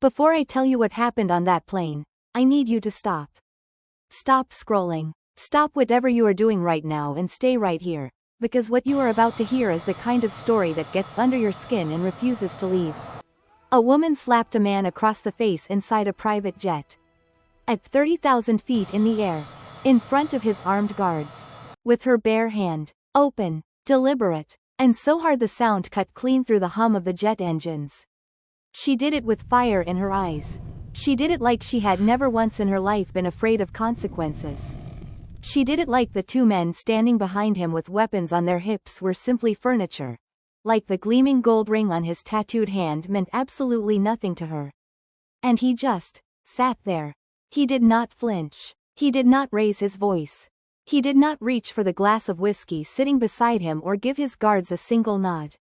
Before I tell you what happened on that plane, I need you to stop. Stop scrolling. Stop whatever you are doing right now and stay right here, because what you are about to hear is the kind of story that gets under your skin and refuses to leave. A woman slapped a man across the face inside a private jet. At 30,000 feet in the air, in front of his armed guards. With her bare hand, open, deliberate, and so hard the sound cut clean through the hum of the jet engines. She did it with fire in her eyes. She did it like she had never once in her life been afraid of consequences. She did it like the two men standing behind him with weapons on their hips were simply furniture. Like the gleaming gold ring on his tattooed hand meant absolutely nothing to her. And he just sat there. He did not flinch. He did not raise his voice. He did not reach for the glass of whiskey sitting beside him or give his guards a single nod.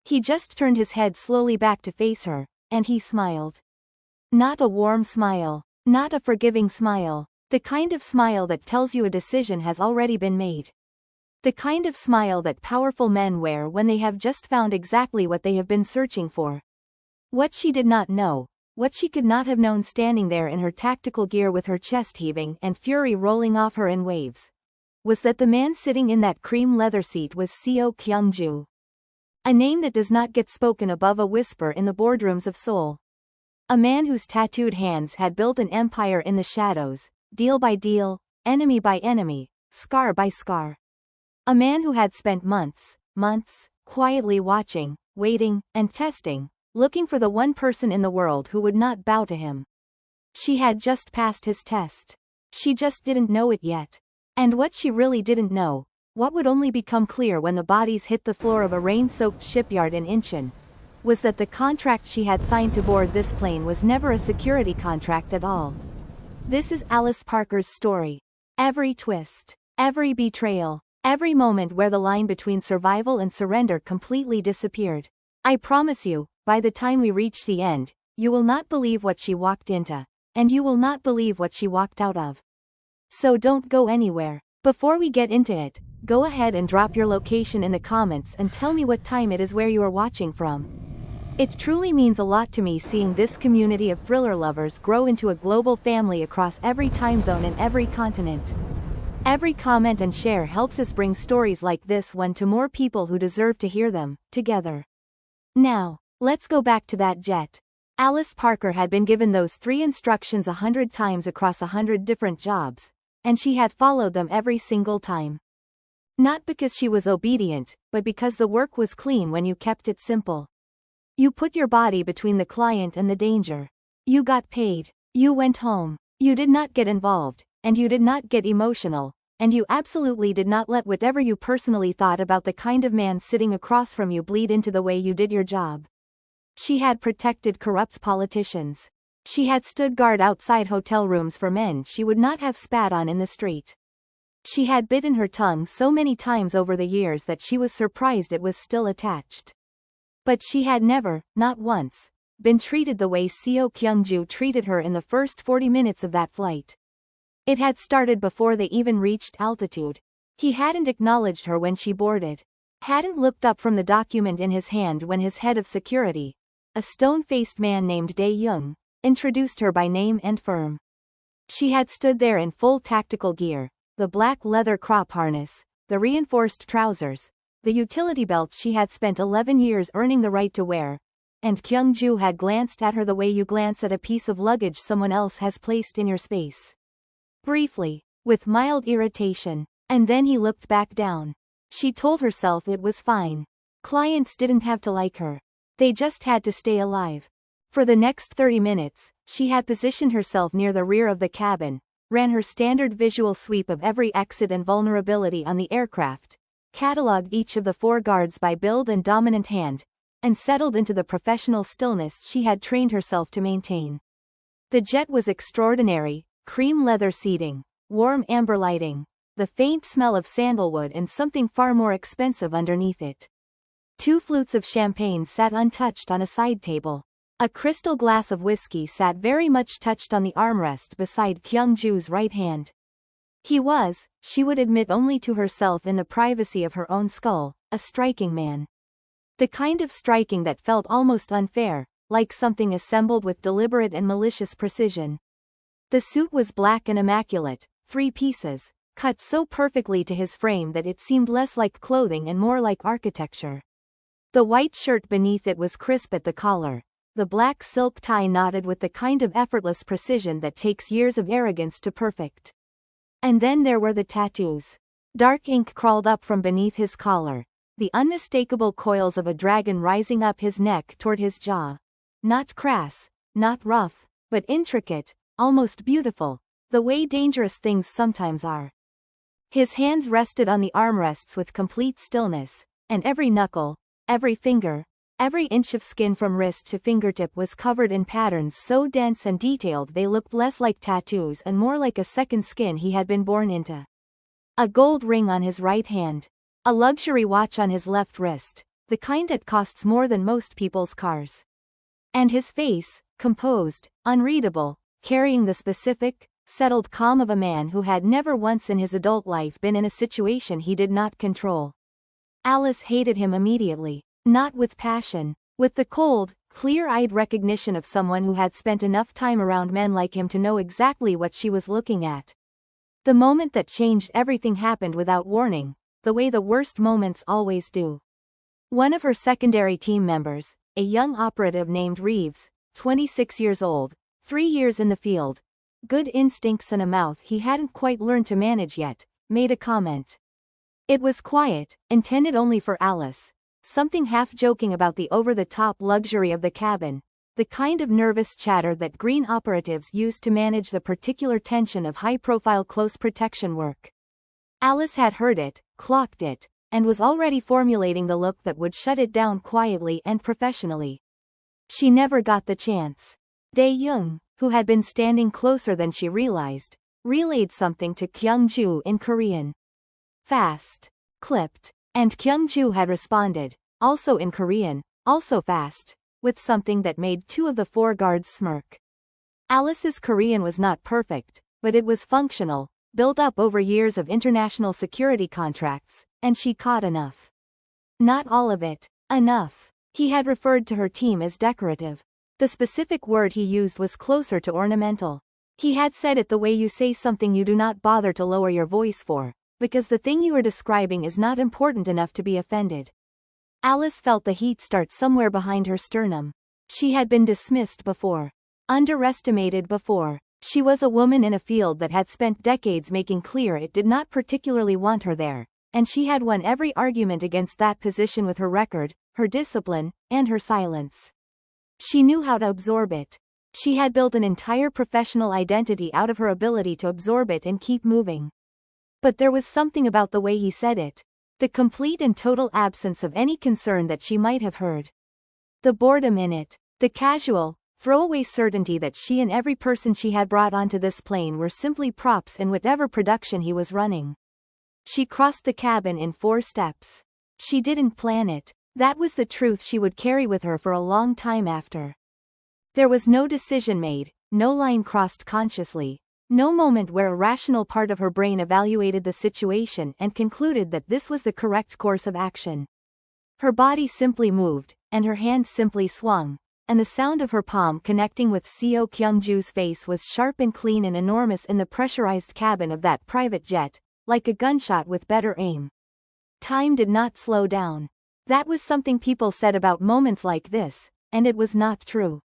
He just turned his head slowly back to face her, and he smiled. Not a warm smile. Not a forgiving smile. The kind of smile that tells you a decision has already been made. The kind of smile that powerful men wear when they have just found exactly what they have been searching for. What she did not know, what she could not have known standing there in her tactical gear with her chest heaving and fury rolling off her in waves, was that the man sitting in that cream leather seat was Seo Kyung-ju. A name that does not get spoken above a whisper in the boardrooms of Seoul. A man whose tattooed hands had built an empire in the shadows, deal by deal, enemy by enemy, scar by scar. A man who had spent months, quietly watching, waiting, and testing, looking for the one person in the world who would not bow to him. She had just passed his test. She just didn't know it yet. And what she really didn't know, what would only become clear when the bodies hit the floor of a rain-soaked shipyard in Incheon, was that the contract she had signed to board this plane was never a security contract at all. This is Alice Parker's story. Every twist, every betrayal, every moment where the line between survival and surrender completely disappeared. I promise you, by the time we reach the end, you will not believe what she walked into, and you will not believe what she walked out of. So don't go anywhere. Before we get into it, go ahead and drop your location in the comments and tell me what time it is where you are watching from. It truly means a lot to me seeing this community of thriller lovers grow into a global family across every time zone and every continent. Every comment and share helps us bring stories like this one to more people who deserve to hear them, together. Now, let's go back to that jet. Alice Parker had been given those 3 instructions 100 times across 100 different jobs, and she had followed them every single time. Not because she was obedient, but because the work was clean when you kept it simple. You put your body between the client and the danger. You got paid. You went home. You did not get involved, and you did not get emotional, and you absolutely did not let whatever you personally thought about the kind of man sitting across from you bleed into the way you did your job. She had protected corrupt politicians. She had stood guard outside hotel rooms for men she would not have spat on in the street. She had bitten her tongue so many times over the years that she was surprised it was still attached. But she had never, not once, been treated the way Seo Kyung-ju treated her in the first 40 minutes of that flight. It had started before they even reached altitude. He hadn't acknowledged her when she boarded. Hadn't looked up from the document in his hand when his head of security, a stone-faced man named Dae-young, introduced her by name and firm. She had stood there in full tactical gear, the black leather crop harness, the reinforced trousers, the utility belt she had spent 11 years earning the right to wear, and Kyung-ju had glanced at her the way you glance at a piece of luggage someone else has placed in your space. Briefly, with mild irritation, and then he looked back down. She told herself it was fine. Clients didn't have to like her. They just had to stay alive. For the next 30 minutes, she had positioned herself near the rear of the cabin, ran her standard visual sweep of every exit and vulnerability on the aircraft, catalogued each of the 4 guards by build and dominant hand, and settled into the professional stillness she had trained herself to maintain. The jet was extraordinary, cream leather seating, warm amber lighting, the faint smell of sandalwood and something far more expensive underneath it. 2 flutes of champagne sat untouched on a side table. A crystal glass of whiskey sat very much touched on the armrest beside Kyung-ju's right hand. He was, she would admit only to herself in the privacy of her own skull, a striking man. The kind of striking that felt almost unfair, like something assembled with deliberate and malicious precision. The suit was black and immaculate, 3 pieces, cut so perfectly to his frame that it seemed less like clothing and more like architecture. The white shirt beneath it was crisp at the collar, the black silk tie knotted with the kind of effortless precision that takes years of arrogance to perfect. And then there were the tattoos. Dark ink crawled up from beneath his collar, the unmistakable coils of a dragon rising up his neck toward his jaw. Not crass, not rough, but intricate, almost beautiful, the way dangerous things sometimes are. His hands rested on the armrests with complete stillness, and every knuckle, every finger, every inch of skin from wrist to fingertip was covered in patterns so dense and detailed they looked less like tattoos and more like a second skin he had been born into. A gold ring on his right hand. A luxury watch on his left wrist, the kind that costs more than most people's cars. And his face, composed, unreadable, carrying the specific, settled calm of a man who had never once in his adult life been in a situation he did not control. Alice hated him immediately, not with passion, with the cold, clear-eyed recognition of someone who had spent enough time around men like him to know exactly what she was looking at. The moment that changed everything happened without warning, the way the worst moments always do. One of her secondary team members, a young operative named Reeves, 26 years old, 3 years in the field, good instincts and a mouth he hadn't quite learned to manage yet, made a comment. It was quiet, intended only for Alice, something half-joking about the over-the-top luxury of the cabin, the kind of nervous chatter that green operatives use to manage the particular tension of high-profile close protection work. Alice had heard it, clocked it, and was already formulating the look that would shut it down quietly and professionally. She never got the chance. Dae-young, who had been standing closer than she realized, relayed something to Kyung-ju in Korean. Fast. Clipped. And Kyung-ju had responded, also in Korean, also fast, with something that made 2 of the 4 guards smirk. Alice's Korean was not perfect, but it was functional, built up over years of international security contracts, and she caught enough. Not all of it, enough. He had referred to her team as decorative. The specific word he used was closer to ornamental. He had said it the way you say something you do not bother to lower your voice for, because the thing you are describing is not important enough to be offended. Alice felt the heat start somewhere behind her sternum. She had been dismissed before. Underestimated before. She was a woman in a field that had spent decades making clear it did not particularly want her there, and she had won every argument against that position with her record, her discipline, and her silence. She knew how to absorb it. She had built an entire professional identity out of her ability to absorb it and keep moving. But there was something about the way he said it. The complete and total absence of any concern that she might have heard. The boredom in it. The casual, throwaway certainty that she and every person she had brought onto this plane were simply props in whatever production he was running. She crossed the cabin in 4 steps. She didn't plan it. That was the truth she would carry with her for a long time after. There was no decision made, no line crossed consciously, no moment where a rational part of her brain evaluated the situation and concluded that this was the correct course of action. Her body simply moved, and her hand simply swung, and the sound of her palm connecting with Seo Kyung-ju's face was sharp and clean and enormous in the pressurized cabin of that private jet, like a gunshot with better aim. Time did not slow down. That was something people said about moments like this, and it was not true.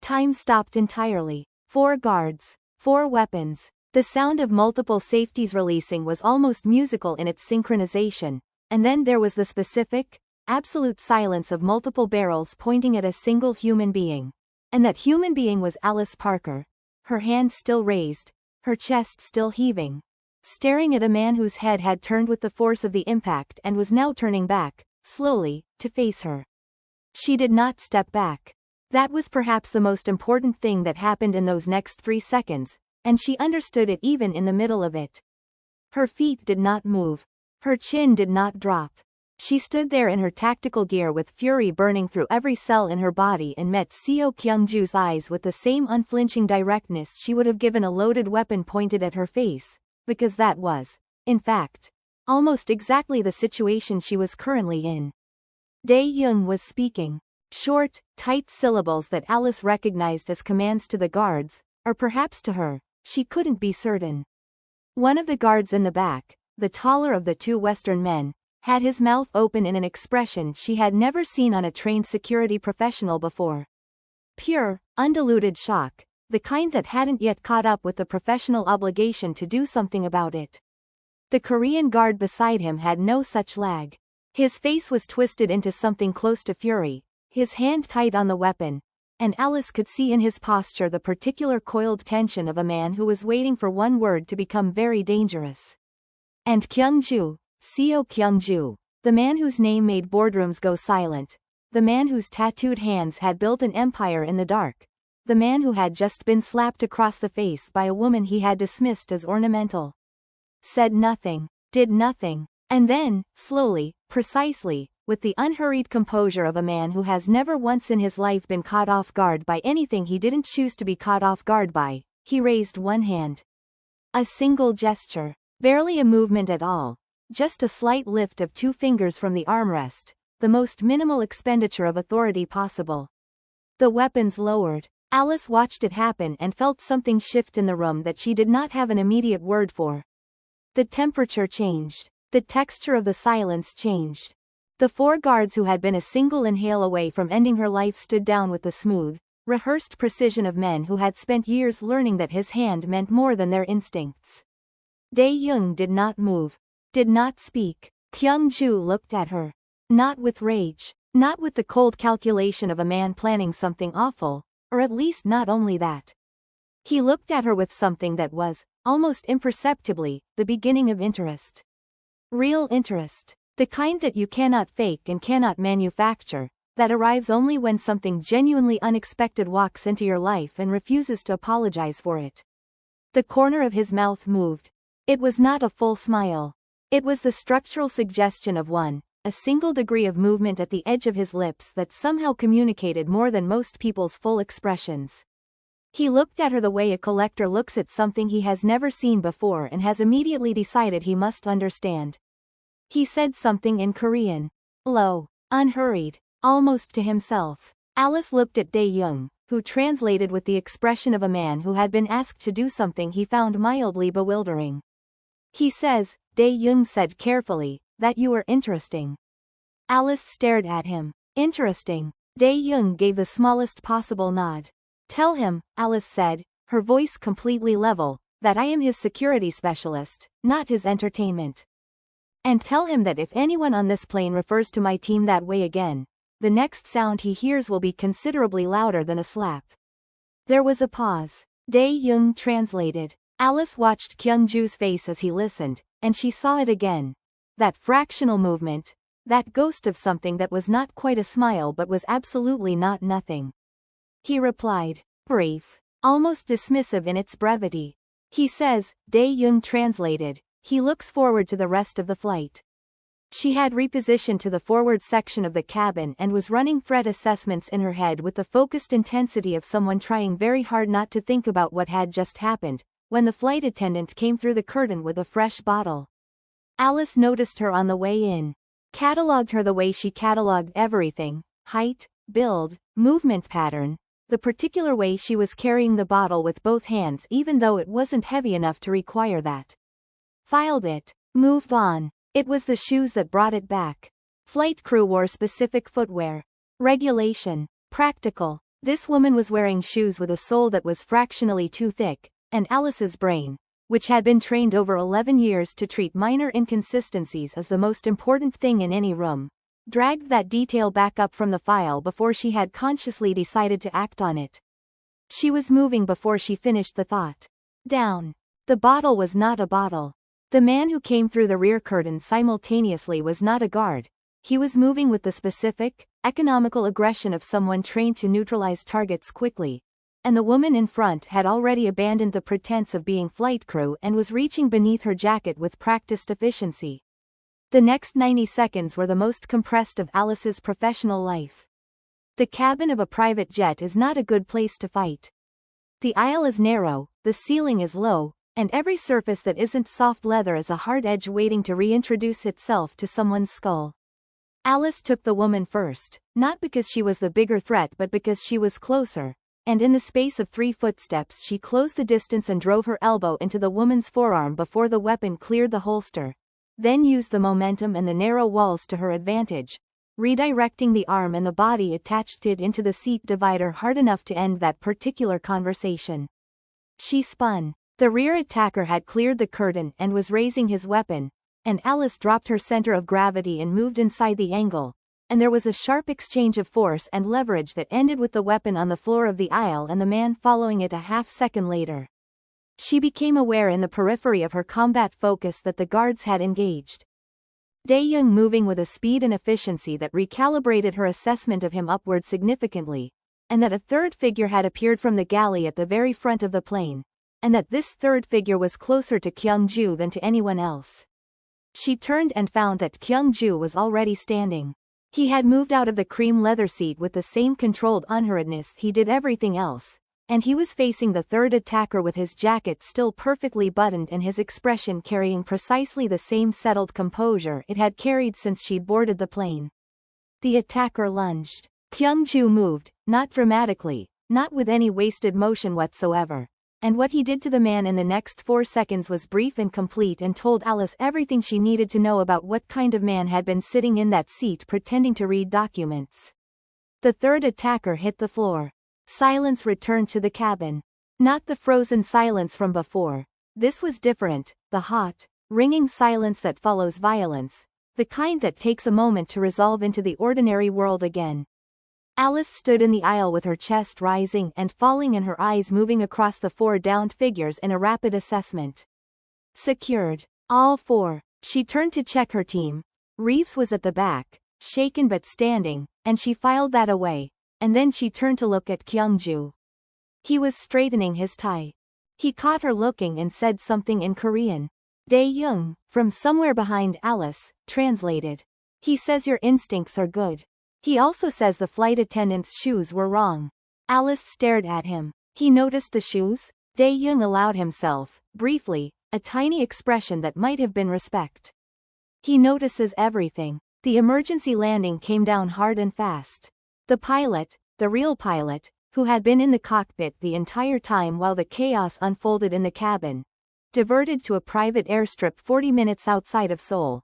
Time stopped entirely. 4 guards. 4 weapons. The sound of multiple safeties releasing was almost musical in its synchronization, and then there was the specific, absolute silence of multiple barrels pointing at a single human being. And that human being was Alice Parker, her hand still raised, her chest still heaving, staring at a man whose head had turned with the force of the impact and was now turning back, slowly, to face her. She did not step back. That was perhaps the most important thing that happened in those next 3 seconds, and she understood it even in the middle of it. Her feet did not move. Her chin did not drop. She stood there in her tactical gear with fury burning through every cell in her body and met Seo Kyung-ju's eyes with the same unflinching directness she would have given a loaded weapon pointed at her face, because that was, in fact, almost exactly the situation she was currently in. Dae-young was speaking. Short, tight syllables that Alice recognized as commands to the guards, or perhaps to her, she couldn't be certain. One of the guards in the back, the taller of the two Western men, had his mouth open in an expression she had never seen on a trained security professional before. Pure, undiluted shock, the kind that hadn't yet caught up with the professional obligation to do something about it. The Korean guard beside him had no such lag. His face was twisted into something close to fury, his hand tight on the weapon, and Alice could see in his posture the particular coiled tension of a man who was waiting for one word to become very dangerous. And Kyung-ju, Seo Kyung-ju, the man whose name made boardrooms go silent, the man whose tattooed hands had built an empire in the dark, the man who had just been slapped across the face by a woman he had dismissed as ornamental. Said nothing, did nothing, and then, slowly, precisely, with the unhurried composure of a man who has never once in his life been caught off guard by anything he didn't choose to be caught off guard by, he raised one hand. A single gesture, barely a movement at all, just a slight lift of two fingers from the armrest, the most minimal expenditure of authority possible. The weapons lowered. Alice watched it happen and felt something shift in the room that she did not have an immediate word for. The temperature changed. The texture of the silence changed. The four guards who had been a single inhale away from ending her life stood down with the smooth, rehearsed precision of men who had spent years learning that his hand meant more than their instincts. Dae-young did not move, did not speak. Kyung-ju looked at her. Not with rage, not with the cold calculation of a man planning something awful, or at least not only that. He looked at her with something that was, almost imperceptibly, the beginning of interest. Real interest. The kind that you cannot fake and cannot manufacture, that arrives only when something genuinely unexpected walks into your life and refuses to apologize for it. The corner of his mouth moved. It was not a full smile. It was the structural suggestion of one, a single degree of movement at the edge of his lips that somehow communicated more than most people's full expressions. He looked at her the way a collector looks at something he has never seen before and has immediately decided he must understand. He said something in Korean. Low, unhurried, almost to himself. Alice looked at Dae-young, who translated with the expression of a man who had been asked to do something he found mildly bewildering. He says, Dae-young said carefully, that you are interesting. Alice stared at him. Interesting. Dae-young gave the smallest possible nod. Tell him, Alice said, her voice completely level, that I am his security specialist, not his entertainment. And tell him that if anyone on this plane refers to my team that way again, the next sound he hears will be considerably louder than a slap. There was a pause. Dae-young translated. Alice watched Kyung-ju's face as he listened, and she saw it again. That fractional movement, that ghost of something that was not quite a smile but was absolutely not nothing. He replied, brief, almost dismissive in its brevity. He says, Dae-young translated, he looks forward to the rest of the flight. She had repositioned to the forward section of the cabin and was running threat assessments in her head with the focused intensity of someone trying very hard not to think about what had just happened, when the flight attendant came through the curtain with a fresh bottle. Alice noticed her on the way in. Catalogued her the way she catalogued everything, height, build, movement pattern, the particular way she was carrying the bottle with both hands even though it wasn't heavy enough to require that. Filed it, moved on. It was the shoes that brought it back. Flight crew wore specific footwear. Regulation. Practical. This woman was wearing shoes with a sole that was fractionally too thick, and Alice's brain, which had been trained over 11 years to treat minor inconsistencies as the most important thing in any room, dragged that detail back up from the file before she had consciously decided to act on it. She was moving before she finished the thought. Down. The bottle was not a bottle. The man who came through the rear curtain simultaneously was not a guard. He was moving with the specific, economical aggression of someone trained to neutralize targets quickly, and the woman in front had already abandoned the pretense of being flight crew and was reaching beneath her jacket with practiced efficiency. The next 90 seconds were the most compressed of Alice's professional life. The cabin of a private jet is not a good place to fight. The aisle is narrow, the ceiling is low, and every surface that isn't soft leather is a hard edge waiting to reintroduce itself to someone's skull. Alice took the woman first, not because she was the bigger threat but because she was closer, and in the space of 3 footsteps she closed the distance and drove her elbow into the woman's forearm before the weapon cleared the holster. Then used the momentum and the narrow walls to her advantage, redirecting the arm and the body attached to it into the seat divider hard enough to end that particular conversation. She spun. The rear attacker had cleared the curtain and was raising his weapon, and Alice dropped her center of gravity and moved inside the angle, and there was a sharp exchange of force and leverage that ended with the weapon on the floor of the aisle and the man following it a half-second later. She became aware in the periphery of her combat focus that the guards had engaged. Dae-young moving with a speed and efficiency that recalibrated her assessment of him upward significantly, and that a third figure had appeared from the galley at the very front of the plane, and that this third figure was closer to Kyung-ju than to anyone else. She turned and found that Kyung-ju was already standing. He had moved out of the cream leather seat with the same controlled unhurriedness he did everything else, and he was facing the third attacker with his jacket still perfectly buttoned and his expression carrying precisely the same settled composure it had carried since she'd boarded the plane. The attacker lunged. Kyung-ju moved, not dramatically, not with any wasted motion whatsoever. And what he did to the man in the next 4 seconds was brief and complete and told Alice everything she needed to know about what kind of man had been sitting in that seat pretending to read documents. The third attacker hit the floor. Silence returned to the cabin. Not the frozen silence from before. This was different, the hot, ringing silence that follows violence, the kind that takes a moment to resolve into the ordinary world again. Alice stood in the aisle with her chest rising and falling and her eyes moving across the 4 downed figures in a rapid assessment. Secured. All 4. She turned to check her team. Reeves was at the back, shaken but standing, and she filed that away, and then she turned to look at Kyung-ju. He was straightening his tie. He caught her looking and said something in Korean. Dae-young, from somewhere behind Alice, translated. He says your instincts are good. He also says the flight attendant's shoes were wrong. Alice stared at him. He noticed the shoes? Dae-young allowed himself, briefly, a tiny expression that might have been respect. He notices everything. The emergency landing came down hard and fast. The pilot, the real pilot, who had been in the cockpit the entire time while the chaos unfolded in the cabin, diverted to a private airstrip 40 minutes outside of Seoul.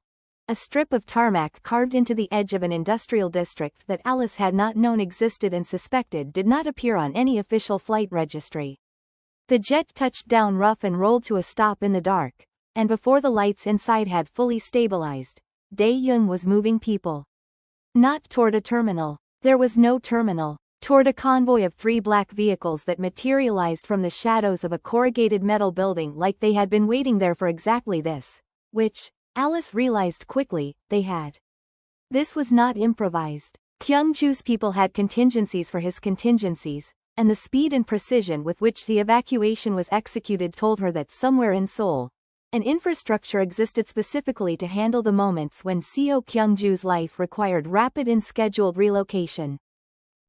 A strip of tarmac carved into the edge of an industrial district that Alice had not known existed and suspected did not appear on any official flight registry. The jet touched down rough and rolled to a stop in the dark, and before the lights inside had fully stabilized, Dae-young was moving people. Not toward a terminal. There was no terminal. Toward a convoy of 3 black vehicles that materialized from the shadows of a corrugated metal building like they had been waiting there for exactly this, which, Alice realized quickly, they had. This was not improvised. Kyung-ju's people had contingencies for his contingencies, and the speed and precision with which the evacuation was executed told her that somewhere in Seoul, an infrastructure existed specifically to handle the moments when Seo Kyung-ju's life required rapid and scheduled relocation.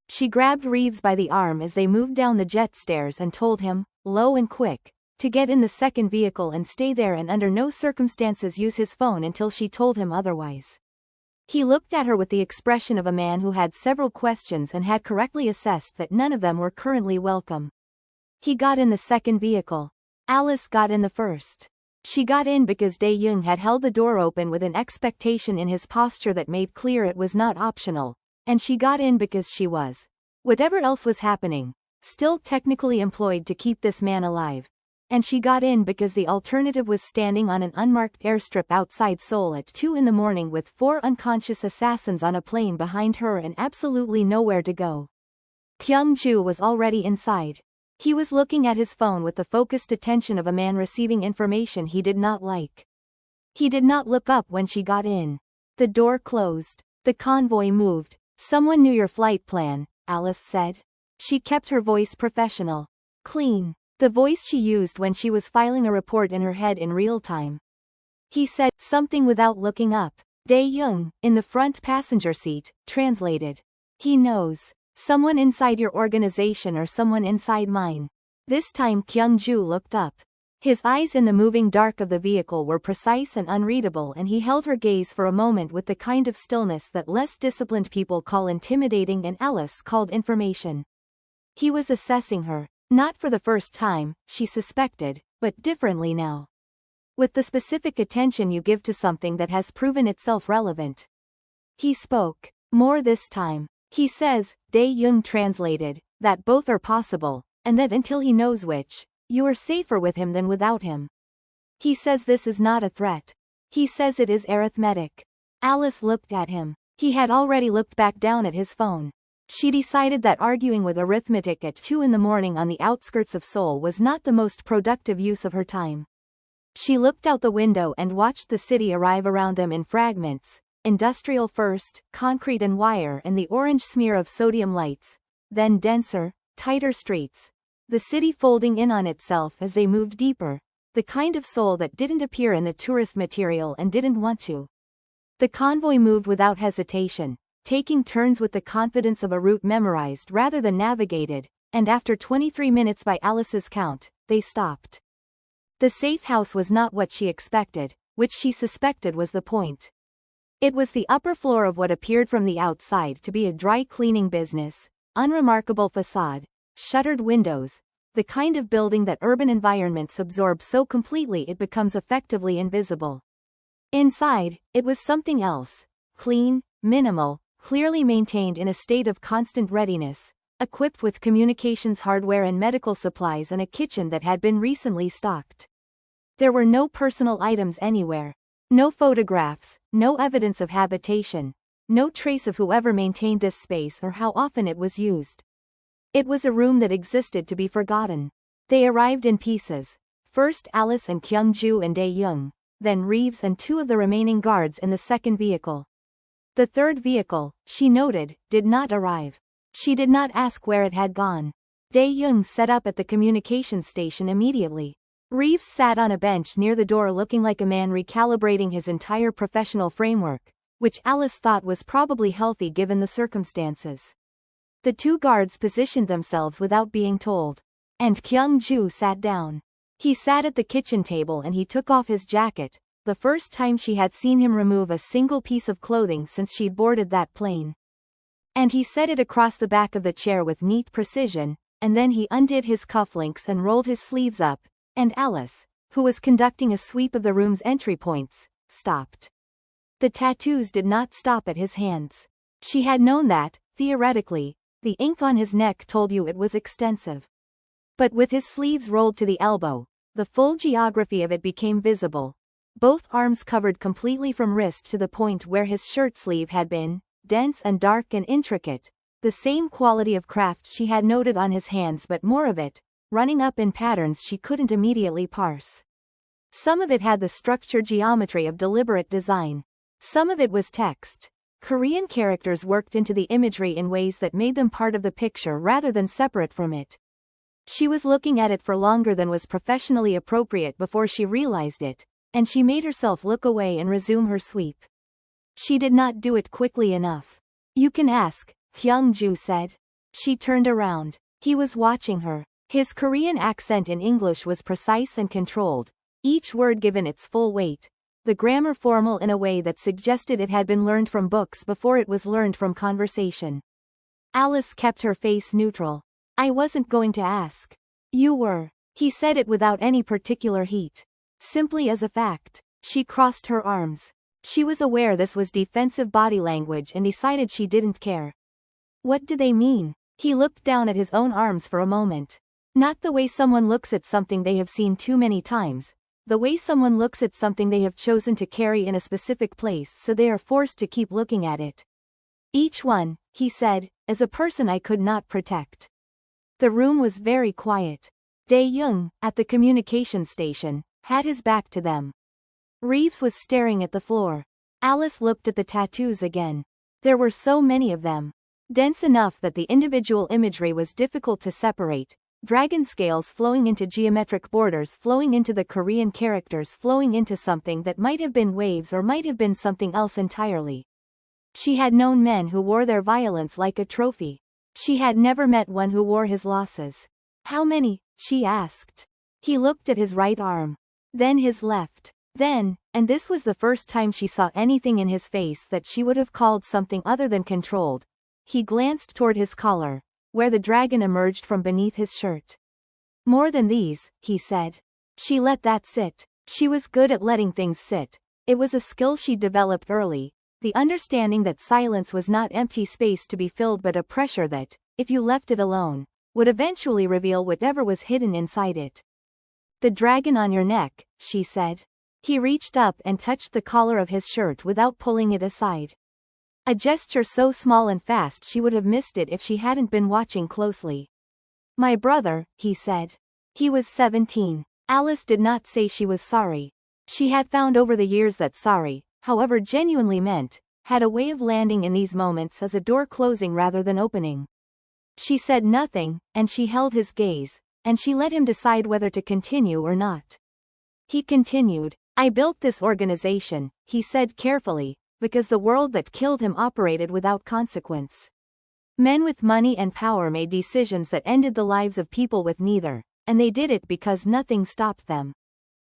She grabbed Reeves by the arm as they moved down the jet stairs and told him, low and quick, to get in the second vehicle and stay there and under no circumstances use his phone until she told him otherwise. He looked at her with the expression of a man who had several questions and had correctly assessed that none of them were currently welcome. He got in the second vehicle. Alice got in the first. She got in because Dae-young had held the door open with an expectation in his posture that made clear it was not optional, and she got in because she was, whatever else was happening, still technically employed to keep this man alive. And she got in because the alternative was standing on an unmarked airstrip outside Seoul at 2 in the morning with 4 unconscious assassins on a plane behind her and absolutely nowhere to go. Kyung-ju was already inside. He was looking at his phone with the focused attention of a man receiving information he did not like. He did not look up when she got in. The door closed. The convoy moved. Someone knew your flight plan, Alice said. She kept her voice professional. Clean. The voice she used when she was filing a report in her head in real time. He said something without looking up. Dae-young, in the front passenger seat, translated. He knows. Someone inside your organization or someone inside mine. This time Kyung-ju looked up. His eyes in the moving dark of the vehicle were precise and unreadable, and he held her gaze for a moment with the kind of stillness that less disciplined people call intimidating and Alice called information. He was assessing her, not for the first time, she suspected, but differently now. With the specific attention you give to something that has proven itself relevant. He spoke. More this time. He says, Dae-young translated, that both are possible, and that until he knows which, you are safer with him than without him. He says this is not a threat. He says it is arithmetic. Alice looked at him. He had already looked back down at his phone. She decided that arguing with arithmetic at 2 in the morning on the outskirts of Seoul was not the most productive use of her time. She looked out the window and watched the city arrive around them in fragments, industrial first, concrete and wire and the orange smear of sodium lights, then denser, tighter streets. The city folding in on itself as they moved deeper, the kind of Seoul that didn't appear in the tourist material and didn't want to. The convoy moved without hesitation, taking turns with the confidence of a route memorized rather than navigated, and after 23 minutes by Alice's count, they stopped. The safe house was not what she expected, which she suspected was the point. It was the upper floor of what appeared from the outside to be a dry cleaning business, unremarkable facade, shuttered windows, the kind of building that urban environments absorb so completely it becomes effectively invisible. Inside, it was something else, clean, minimal, clearly maintained in a state of constant readiness, equipped with communications hardware and medical supplies and a kitchen that had been recently stocked. There were no personal items anywhere. No photographs, no evidence of habitation, no trace of whoever maintained this space or how often it was used. It was a room that existed to be forgotten. They arrived in pieces. First Alice and Kyung-ju and Dae-young, then Reeves and 2 of the remaining guards in the second vehicle. The third vehicle, she noted, did not arrive. She did not ask where it had gone. Dae-young set up at the communications station immediately. Reeves sat on a bench near the door looking like a man recalibrating his entire professional framework, which Alice thought was probably healthy given the circumstances. The 2 guards positioned themselves without being told. And Kyung-ju sat down. He sat at the kitchen table and he took off his jacket, the first time she had seen him remove a single piece of clothing since she'd boarded that plane. And he set it across the back of the chair with neat precision, and then he undid his cufflinks and rolled his sleeves up, and Alice, who was conducting a sweep of the room's entry points, stopped. The tattoos did not stop at his hands. She had known that, theoretically, the ink on his neck told you it was extensive. But with his sleeves rolled to the elbow, the full geography of it became visible. Both arms covered completely from wrist to the point where his shirt sleeve had been, dense and dark and intricate, the same quality of craft she had noted on his hands but more of it, running up in patterns she couldn't immediately parse. Some of it had the structured geometry of deliberate design. Some of it was text. Korean characters worked into the imagery in ways that made them part of the picture rather than separate from it. She was looking at it for longer than was professionally appropriate before she realized it, and she made herself look away and resume her sweep. She did not do it quickly enough. You can ask, Kyung-ju said. She turned around. He was watching her. His Korean accent in English was precise and controlled, each word given its full weight, the grammar formal in a way that suggested it had been learned from books before it was learned from conversation. Alice kept her face neutral. I wasn't going to ask. You were. He said it without any particular heat. Simply as a fact. She crossed her arms. She was aware this was defensive body language and decided she didn't care. What do they mean? He looked down at his own arms for a moment. Not the way someone looks at something they have seen too many times. The way someone looks at something they have chosen to carry in a specific place so they are forced to keep looking at it. Each one, he said, is a person I could not protect. The room was very quiet. Dae-young, at the communications station, had his back to them. Reeves was staring at the floor. Alice looked at the tattoos again. There were so many of them. Dense enough that the individual imagery was difficult to separate. Dragon scales flowing into geometric borders flowing into the Korean characters flowing into something that might have been waves or might have been something else entirely. She had known men who wore their violence like a trophy. She had never met one who wore his losses. How many? She asked. He looked at his right arm. Then his left. Then, and this was the first time she saw anything in his face that she would have called something other than controlled, he glanced toward his collar, where the dragon emerged from beneath his shirt. More than these, he said. She let that sit. She was good at letting things sit. It was a skill she developed early, the understanding that silence was not empty space to be filled but a pressure that, if you left it alone, would eventually reveal whatever was hidden inside it. The dragon on your neck, she said. He reached up and touched the collar of his shirt without pulling it aside. A gesture so small and fast she would have missed it if she hadn't been watching closely. My brother, he said. He was 17. Alice did not say she was sorry. She had found over the years that sorry, however genuinely meant, had a way of landing in these moments as a door closing rather than opening. She said nothing, and she held his gaze, and she let him decide whether to continue or not. He continued. I built this organization, he said carefully, because the world that killed him operated without consequence. Men with money and power made decisions that ended the lives of people with neither, and they did it because nothing stopped them.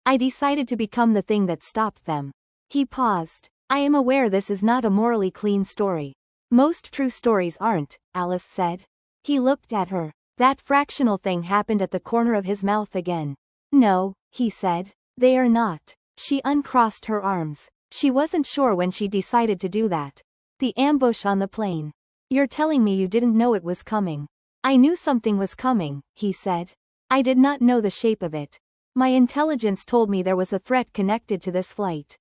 I decided to become the thing that stopped them. He paused. I am aware this is not a morally clean story. Most true stories aren't, Alice said. He looked at her. That fractional thing happened at the corner of his mouth again. No, he said. They are not. She uncrossed her arms. She wasn't sure when she decided to do that. The ambush on the plane. You're telling me you didn't know it was coming. I knew something was coming, he said. I did not know the shape of it. My intelligence told me there was a threat connected to this flight.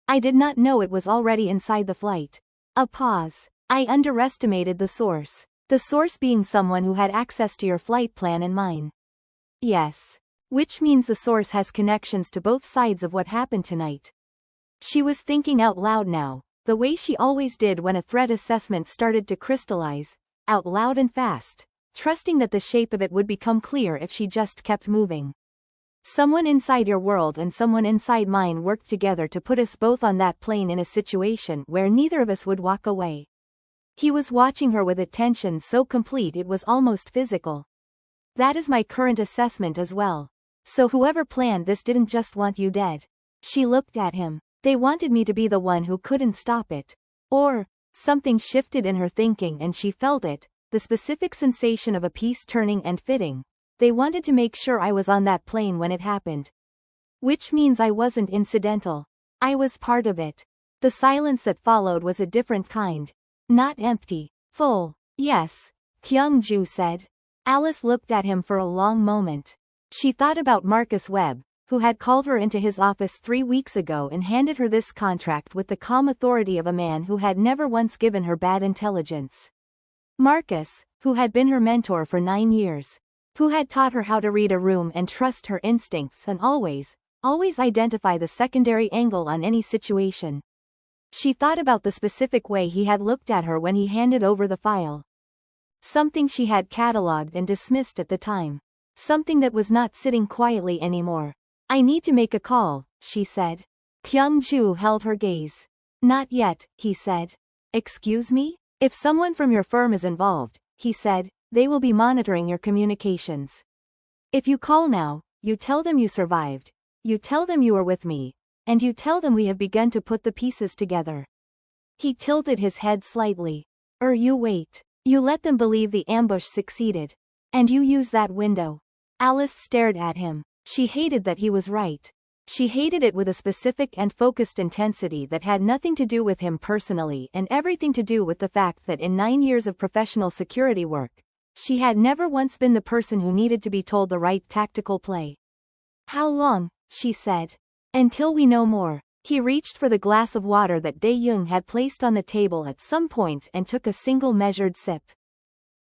I did not know it was already inside the flight. A pause. I underestimated the source. The source being someone who had access to your flight plan and mine. Yes. Which means the source has connections to both sides of what happened tonight. She was thinking out loud now, the way she always did when a threat assessment started to crystallize, out loud and fast, trusting that the shape of it would become clear if she just kept moving. Someone inside your world and someone inside mine worked together to put us both on that plane in a situation where neither of us would walk away. He was watching her with attention so complete it was almost physical. That is my current assessment as well. So whoever planned this didn't just want you dead. She looked at him. They wanted me to be the one who couldn't stop it. Or, something shifted in her thinking and she felt it, the specific sensation of a piece turning and fitting. They wanted to make sure I was on that plane when it happened. Which means I wasn't incidental. I was part of it. The silence that followed was a different kind. Not empty. Full. Yes, Kyung-ju said. Alice looked at him for a long moment. She thought about Marcus Webb, who had called her into his office 3 weeks ago and handed her this contract with the calm authority of a man who had never once given her bad intelligence. Marcus, who had been her mentor for 9 years. Who had taught her how to read a room and trust her instincts and always identify the secondary angle on any situation. She thought about the specific way he had looked at her when he handed over the file. Something she had catalogued and dismissed at the time. Something that was not sitting quietly anymore. I need to make a call, she said. Kyung-ju held her gaze. Not yet, he said. Excuse me? If someone from your firm is involved, he said, they will be monitoring your communications. If you call now, you tell them you survived. You tell them you were with me. And you tell them we have begun to put the pieces together. He tilted his head slightly. You wait. You let them believe the ambush succeeded. And you use that window. Alice stared at him. She hated that he was right. She hated it with a specific and focused intensity that had nothing to do with him personally and everything to do with the fact that in 9 years of professional security work, she had never once been the person who needed to be told the right tactical play. How long? She said. Until we know more. He reached for the glass of water that Dae-young had placed on the table at some point and took a single measured sip.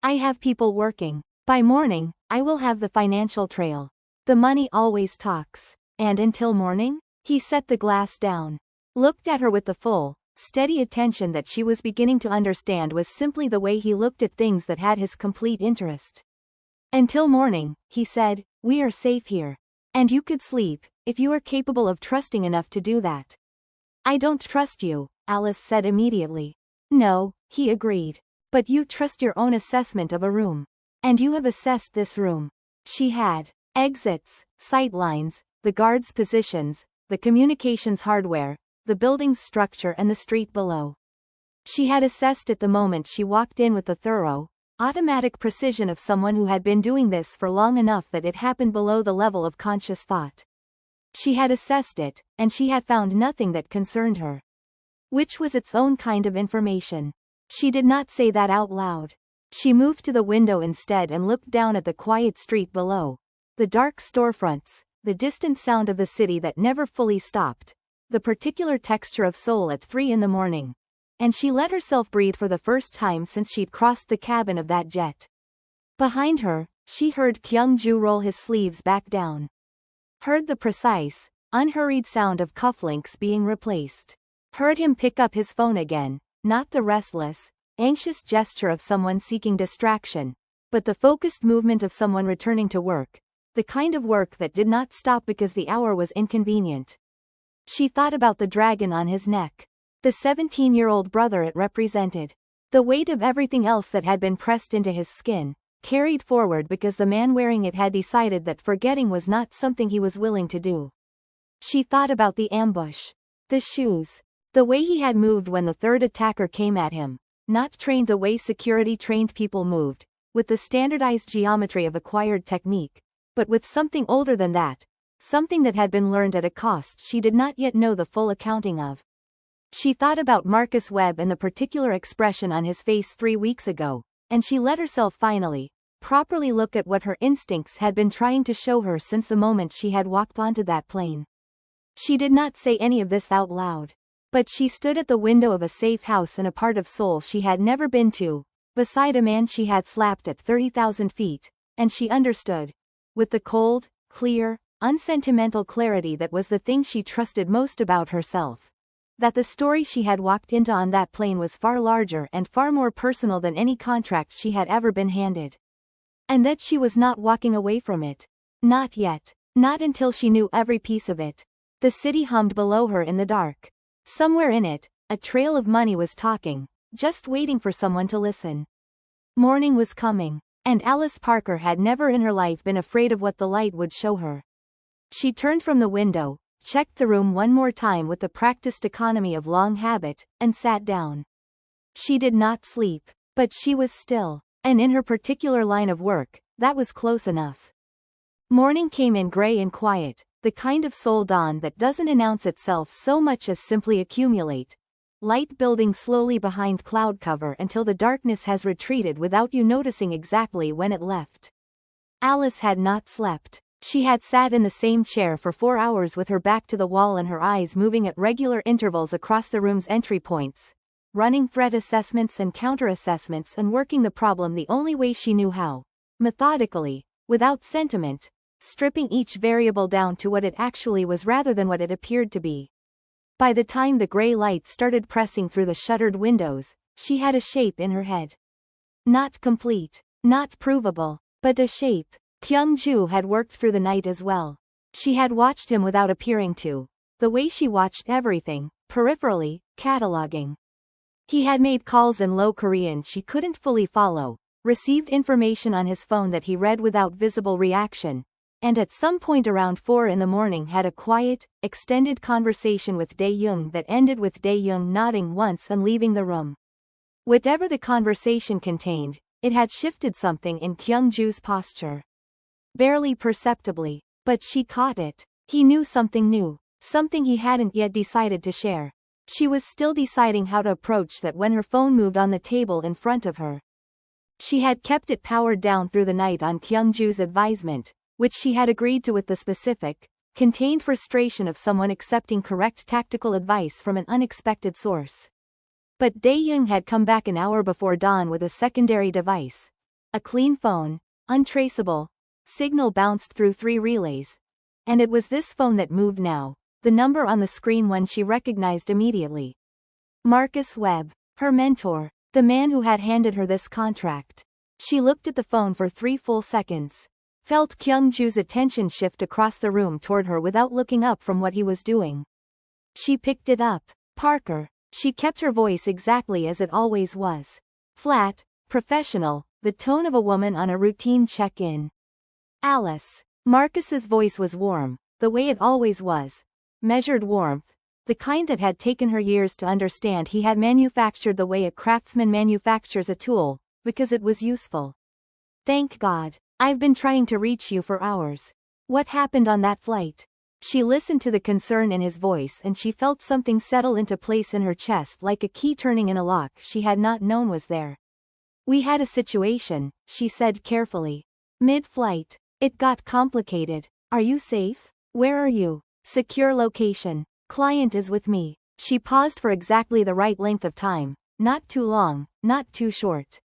I have people working. By morning, I will have the financial trail. The money always talks. And until morning? He set the glass down. Looked at her with the full, steady attention that she was beginning to understand was simply the way he looked at things that had his complete interest. Until morning, he said, we are safe here. And you could sleep, if you are capable of trusting enough to do that. I don't trust you, Alice said immediately. No, he agreed. But you trust your own assessment of a room. And you have assessed this room. She had. Exits, sightlines, the guards' positions, the communications hardware, the building's structure and the street below. She had assessed it the moment she walked in with the thorough, automatic precision of someone who had been doing this for long enough that it happened below the level of conscious thought. She had assessed it, and she had found nothing that concerned her. Which was its own kind of information. She did not say that out loud. She moved to the window instead and looked down at the quiet street below. The dark storefronts, the distant sound of the city that never fully stopped, the particular texture of Seoul at 3 in the morning. And she let herself breathe for the first time since she'd crossed the cabin of that jet. Behind her, she heard Kyung-ju roll his sleeves back down. Heard the precise, unhurried sound of cufflinks being replaced. Heard him pick up his phone again, not the restless, anxious gesture of someone seeking distraction, but the focused movement of someone returning to work, the kind of work that did not stop because the hour was inconvenient. She thought about the dragon on his neck. The 17-year-old brother it represented. The weight of everything else that had been pressed into his skin, carried forward because the man wearing it had decided that forgetting was not something he was willing to do. She thought about the ambush. The shoes. The way he had moved when the third attacker came at him. Not trained the way security-trained people moved, with the standardized geometry of acquired technique, but with something older than that, something that had been learned at a cost she did not yet know the full accounting of. She thought about Marcus Webb and the particular expression on his face 3 weeks ago, and she let herself finally, properly look at what her instincts had been trying to show her since the moment she had walked onto that plane. She did not say any of this out loud. But she stood at the window of a safe house in a part of Seoul she had never been to, beside a man she had slapped at 30,000 feet, and she understood, with the cold, clear, unsentimental clarity that was the thing she trusted most about herself, that the story she had walked into on that plane was far larger and far more personal than any contract she had ever been handed. And that she was not walking away from it. Not yet. Not until she knew every piece of it. The city hummed below her in the dark. Somewhere in it, a trail of money was talking, just waiting for someone to listen. Morning was coming, and Alice Parker had never in her life been afraid of what the light would show her. She turned from the window, checked the room one more time with the practiced economy of long habit, and sat down. She did not sleep, but she was still, and in her particular line of work, that was close enough. Morning came in gray and quiet, the kind of Seoul dawn that doesn't announce itself so much as simply accumulate, light building slowly behind cloud cover until the darkness has retreated without you noticing exactly when it left. Alice had not slept. She had sat in the same chair for 4 hours with her back to the wall and her eyes moving at regular intervals across the room's entry points, running threat assessments and counter-assessments and working the problem the only way she knew how, methodically, without sentiment, stripping each variable down to what it actually was rather than what it appeared to be. By the time the gray light started pressing through the shuttered windows, she had a shape in her head. Not complete, not provable, but a shape. Kyung-ju had worked through the night as well. She had watched him without appearing to, the way she watched everything, peripherally, cataloging. He had made calls in low Korean she couldn't fully follow, received information on his phone that he read without visible reaction, and at some point around 4 in the morning had a quiet, extended conversation with Dae-young that ended with Dae-young nodding once and leaving the room. Whatever the conversation contained, it had shifted something in Kyung-ju's posture. Barely perceptibly, but she caught it. He knew something new, something he hadn't yet decided to share. She was still deciding how to approach that when her phone moved on the table in front of her. She had kept it powered down through the night on Kyung-ju's advisement, which she had agreed to with the specific, contained frustration of someone accepting correct tactical advice from an unexpected source. But Dae-young had come back an hour before dawn with a secondary device. A clean phone, untraceable, signal bounced through 3 relays. And it was this phone that moved now, the number on the screen one she recognized immediately. Marcus Webb, her mentor, the man who had handed her this contract. She looked at the phone for 3 full seconds. Felt Kyung-ju's attention shift across the room toward her without looking up from what he was doing. She picked it up. Parker. She kept her voice exactly as it always was. Flat, professional, the tone of a woman on a routine check-in. Alice. Marcus's voice was warm, the way it always was. Measured warmth, the kind that had taken her years to understand. He had manufactured the way a craftsman manufactures a tool, because it was useful. Thank God. I've been trying to reach you for hours. What happened on that flight? She listened to the concern in his voice and she felt something settle into place in her chest, like a key turning in a lock she had not known was there. We had a situation, she said carefully. Mid-flight. It got complicated. Are you safe? Where are you? Secure location. Client is with me. She paused for exactly the right length of time, not too long, not too short.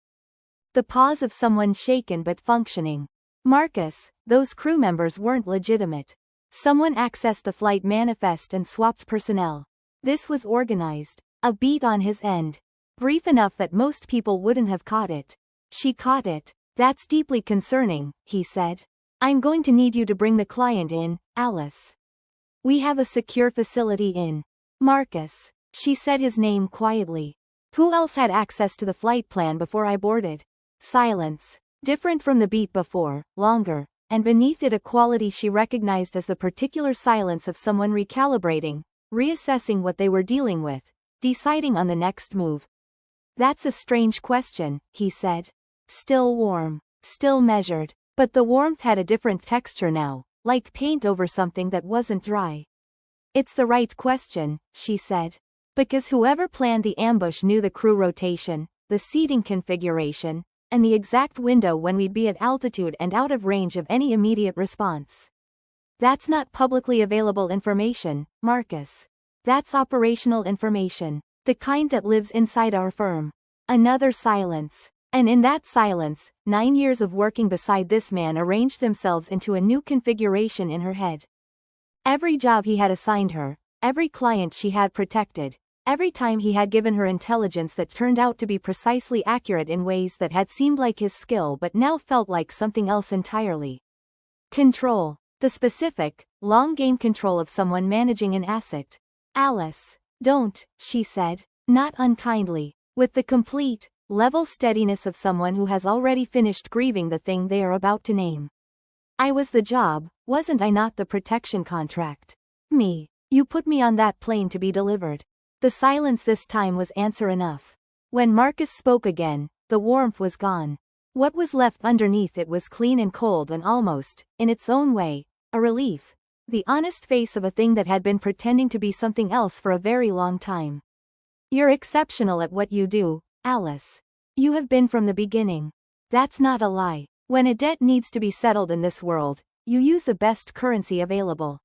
The pause of someone shaken but functioning. Marcus, those crew members weren't legitimate. Someone accessed the flight manifest and swapped personnel. This was organized. A beat on his end. Brief enough that most people wouldn't have caught it. She caught it. That's deeply concerning, he said. I'm going to need you to bring the client in, Alice. We have a secure facility in Marcus. She said his name quietly. Who else had access to the flight plan before I boarded? Silence. Different from the beat before, longer, and beneath it a quality she recognized as the particular silence of someone recalibrating, reassessing what they were dealing with, deciding on the next move. That's a strange question, he said. Still warm, still measured, but the warmth had a different texture now, like paint over something that wasn't dry. It's the right question, she said. Because whoever planned the ambush knew the crew rotation, the seating configuration, and the exact window when we'd be at altitude and out of range of any immediate response. That's not publicly available information, Marcus. That's operational information, the kind that lives inside our firm. Another silence. And in that silence, 9 years of working beside this man arranged themselves into a new configuration in her head. Every job he had assigned her, every client she had protected, every time he had given her intelligence that turned out to be precisely accurate in ways that had seemed like his skill but now felt like something else entirely. Control. The specific, long-game control of someone managing an asset. Alice. Don't, she said, not unkindly, with the complete, level steadiness of someone who has already finished grieving the thing they are about to name. I was the job, wasn't I? Not the protection contract. Me. You put me on that plane to be delivered. The silence this time was answer enough. When Marcus spoke again, the warmth was gone. What was left underneath it was clean and cold and almost, in its own way, a relief. The honest face of a thing that had been pretending to be something else for a very long time. You're exceptional at what you do, Alice. You have been from the beginning. That's not a lie. When a debt needs to be settled in this world, you use the best currency available.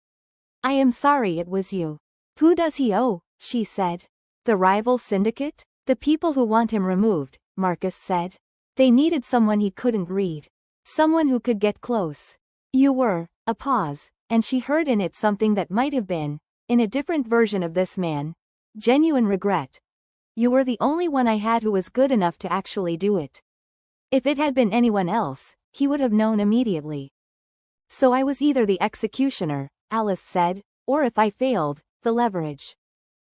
I am sorry it was you. Who does he owe? She said. The rival syndicate? The people who want him removed, Marcus said. They needed someone he couldn't read. Someone who could get close. You were. A pause, and she heard in it something that might have been, in a different version of this man, genuine regret. You were the only one I had who was good enough to actually do it. If it had been anyone else, he would have known immediately. So I was either the executioner, Alice said, or if I failed, the leverage.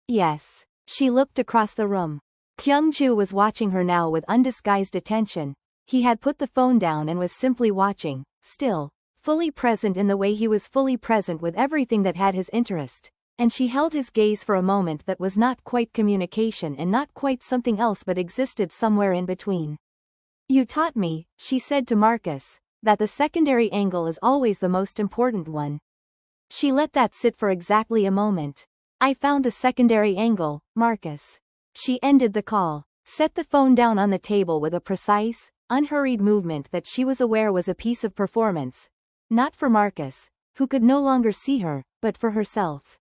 Yes. She looked across the room. Kyung-ju was watching her now with undisguised attention. He had put the phone down and was simply watching, still, fully present in the way he was fully present with everything that had his interest, and she held his gaze for a moment that was not quite communication and not quite something else but existed somewhere in between. You taught me, she said to Marcus, that the secondary angle is always the most important one. She let that sit for exactly a moment. I found the secondary angle, Marcus. She ended the call, set the phone down on the table with a precise, unhurried movement that she was aware was a piece of performance. Not for Marcus, who could no longer see her, but for herself.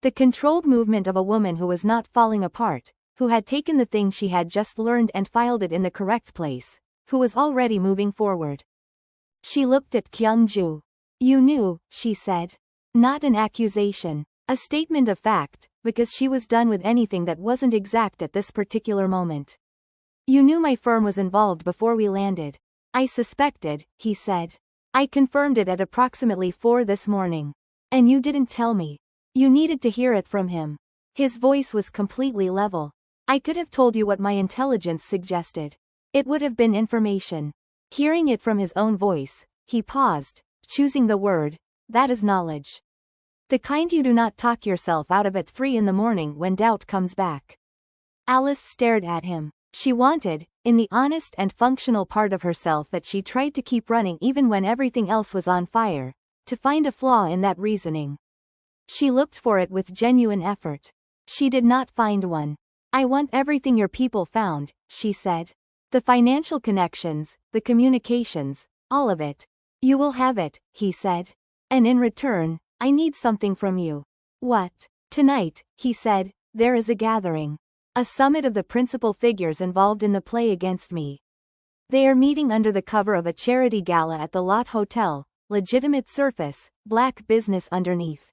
The controlled movement of a woman who was not falling apart, who had taken the thing she had just learned and filed it in the correct place, who was already moving forward. She looked at Kyung-ju. You knew, she said. Not an accusation. A statement of fact, because she was done with anything that wasn't exact at this particular moment. You knew my firm was involved before we landed. I suspected, he said. I confirmed it at approximately 4 this morning. And you didn't tell me. You needed to hear it from him. His voice was completely level. I could have told you what my intelligence suggested. It would have been information. Hearing it from his own voice, he paused, choosing the word, that is knowledge. The kind you do not talk yourself out of at 3 in the morning when doubt comes back. Alice stared at him. She wanted, in the honest and functional part of herself that she tried to keep running even when everything else was on fire, to find a flaw in that reasoning. She looked for it with genuine effort. She did not find one. I want everything your people found, she said. The financial connections, the communications, all of it. You will have it, he said. And in return, I need something from you. What? Tonight, he said, there is a gathering. A summit of the principal figures involved in the play against me. They are meeting under the cover of a charity gala at the Lot Hotel, legitimate surface, black business underneath.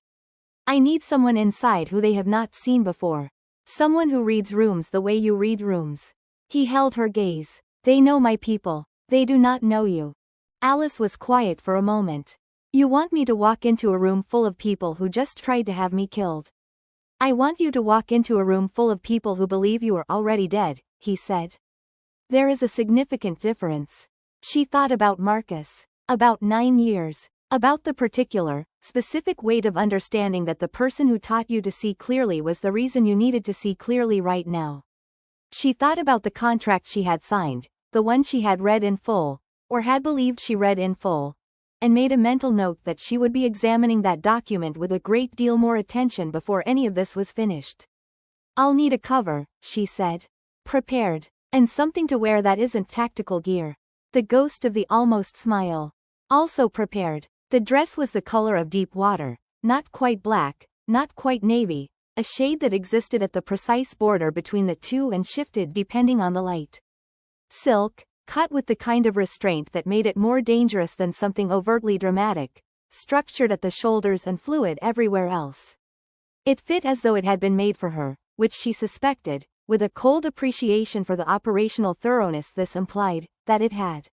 I need someone inside who they have not seen before. Someone who reads rooms the way you read rooms. He held her gaze. They know my people. They do not know you. Alice was quiet for a moment. You want me to walk into a room full of people who just tried to have me killed. I want you to walk into a room full of people who believe you are already dead, he said. There is a significant difference. She thought about Marcus. About 9 years. About the particular, specific weight of understanding that the person who taught you to see clearly was the reason you needed to see clearly right now. She thought about the contract she had signed, the one she had read in full, or had believed she read in full, and made a mental note that she would be examining that document with a great deal more attention before any of this was finished. I'll need a cover, she said. Prepared. And something to wear that isn't tactical gear. The ghost of the almost smile. Also prepared. The dress was the color of deep water, not quite black, not quite navy, a shade that existed at the precise border between the two and shifted depending on the light. Silk, cut with the kind of restraint that made it more dangerous than something overtly dramatic, structured at the shoulders and fluid everywhere else. It fit as though it had been made for her, which she suspected, with a cold appreciation for the operational thoroughness this implied, that it had.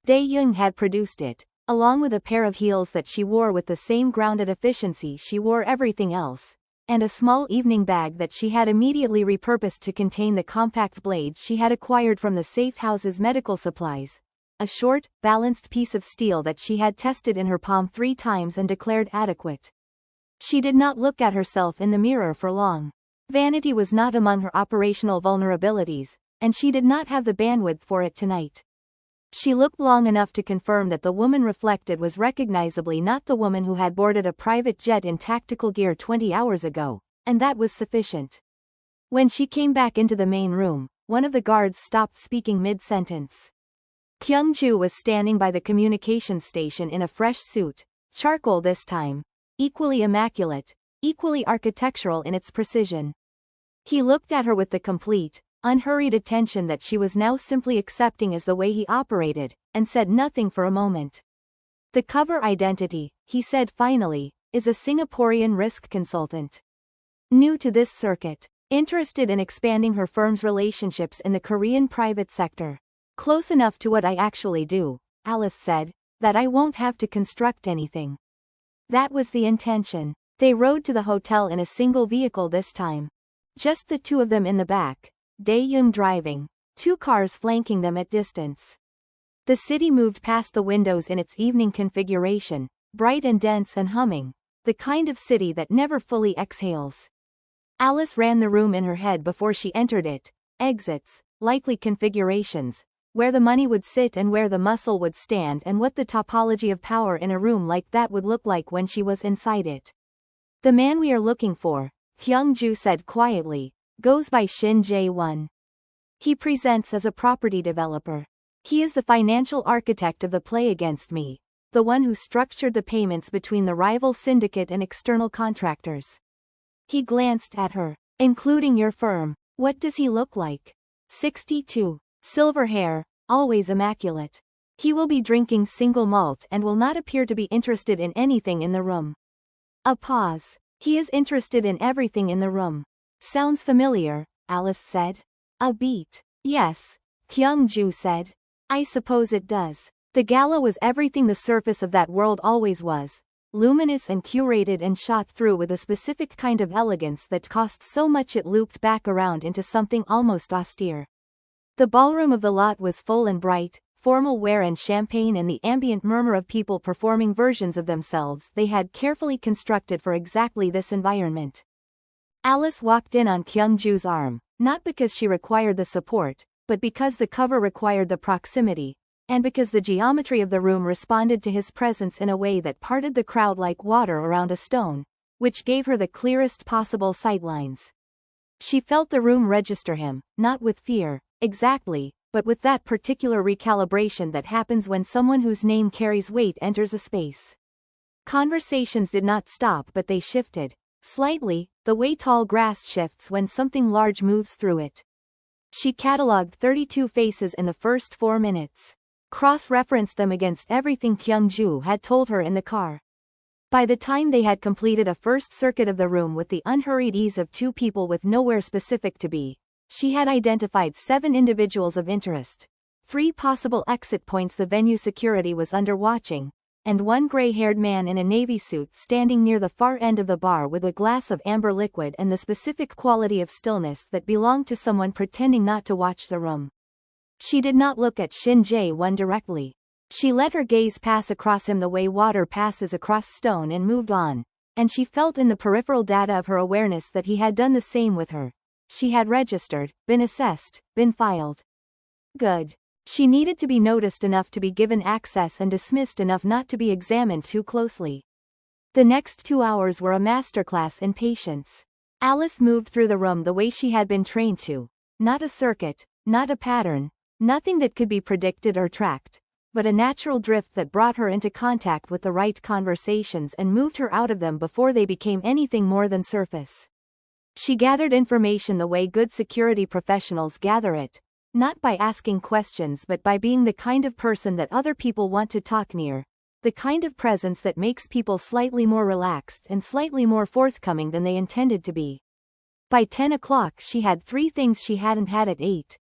Dae-young had produced it, along with a pair of heels that she wore with the same grounded efficiency she wore everything else, and a small evening bag that she had immediately repurposed to contain the compact blade she had acquired from the safe house's medical supplies, a short, balanced piece of steel that she had tested in her palm 3 times and declared adequate. She did not look at herself in the mirror for long. Vanity was not among her operational vulnerabilities, and she did not have the bandwidth for it tonight. She looked long enough to confirm that the woman reflected was recognizably not the woman who had boarded a private jet in tactical gear 20 hours ago, and that was sufficient. When she came back into the main room, one of the guards stopped speaking mid-sentence. Kyung-ju was standing by the communications station in a fresh suit, charcoal this time, equally immaculate, equally architectural in its precision. He looked at her with the complete, unhurried attention that she was now simply accepting as the way he operated, and said nothing for a moment. The cover identity, he said finally, is a Singaporean risk consultant. New to this circuit, interested in expanding her firm's relationships in the Korean private sector. Close enough to what I actually do, Alice said, that I won't have to construct anything. That was the intention. They rode to the hotel in a single vehicle this time. Just the two of them in the back. Dae-young driving, 2 cars flanking them at distance. The city moved past the windows in its evening configuration, bright and dense and humming, the kind of city that never fully exhales. Alice ran the room in her head before she entered it, exits, likely configurations, where the money would sit and where the muscle would stand and what the topology of power in a room like that would look like when she was inside it. The man we are looking for, Kyung-ju said quietly, goes by Shin Jae-won. He presents as a property developer. He is the financial architect of the play against me, the one who structured the payments between the rival syndicate and external contractors. He glanced at her. Including your firm. What does he look like? 62. Silver hair, always immaculate. He will be drinking single malt and will not appear to be interested in anything in the room. A pause. He is interested in everything in the room. Sounds familiar, Alice said. A beat. Yes, Kyung-ju said. I suppose it does. The gala was everything the surface of that world always was. Luminous and curated and shot through with a specific kind of elegance that cost so much it looped back around into something almost austere. The ballroom of the Lot was full and bright, formal wear and champagne and the ambient murmur of people performing versions of themselves they had carefully constructed for exactly this environment. Alice walked in on Kyungju's arm, not because she required the support, but because the cover required the proximity, and because the geometry of the room responded to his presence in a way that parted the crowd like water around a stone, which gave her the clearest possible sightlines. She felt the room register him, not with fear, exactly, but with that particular recalibration that happens when someone whose name carries weight enters a space. Conversations did not stop, but they shifted, slightly, the way tall grass shifts when something large moves through it. She catalogued 32 faces in the first 4 minutes. Cross-referenced them against everything Kyungju had told her in the car. By the time they had completed a first circuit of the room with the unhurried ease of 2 people with nowhere specific to be, she had identified 7 individuals of interest, 3 possible exit points the venue security was under watching, and 1 gray-haired man in a navy suit standing near the far end of the bar with a glass of amber liquid and the specific quality of stillness that belonged to someone pretending not to watch the room. She did not look at Shin Jae-won directly. She let her gaze pass across him the way water passes across stone and moved on, and she felt in the peripheral data of her awareness that he had done the same with her. She had registered, been assessed, been filed. Good. She needed to be noticed enough to be given access and dismissed enough not to be examined too closely. The next 2 hours were a masterclass in patience. Alice moved through the room the way she had been trained to. Not a circuit, not a pattern, nothing that could be predicted or tracked, but a natural drift that brought her into contact with the right conversations and moved her out of them before they became anything more than surface. She gathered information the way good security professionals gather it, not by asking questions but by being the kind of person that other people want to talk near, the kind of presence that makes people slightly more relaxed and slightly more forthcoming than they intended to be. By 10 o'clock she had 3 things she hadn't had at 8.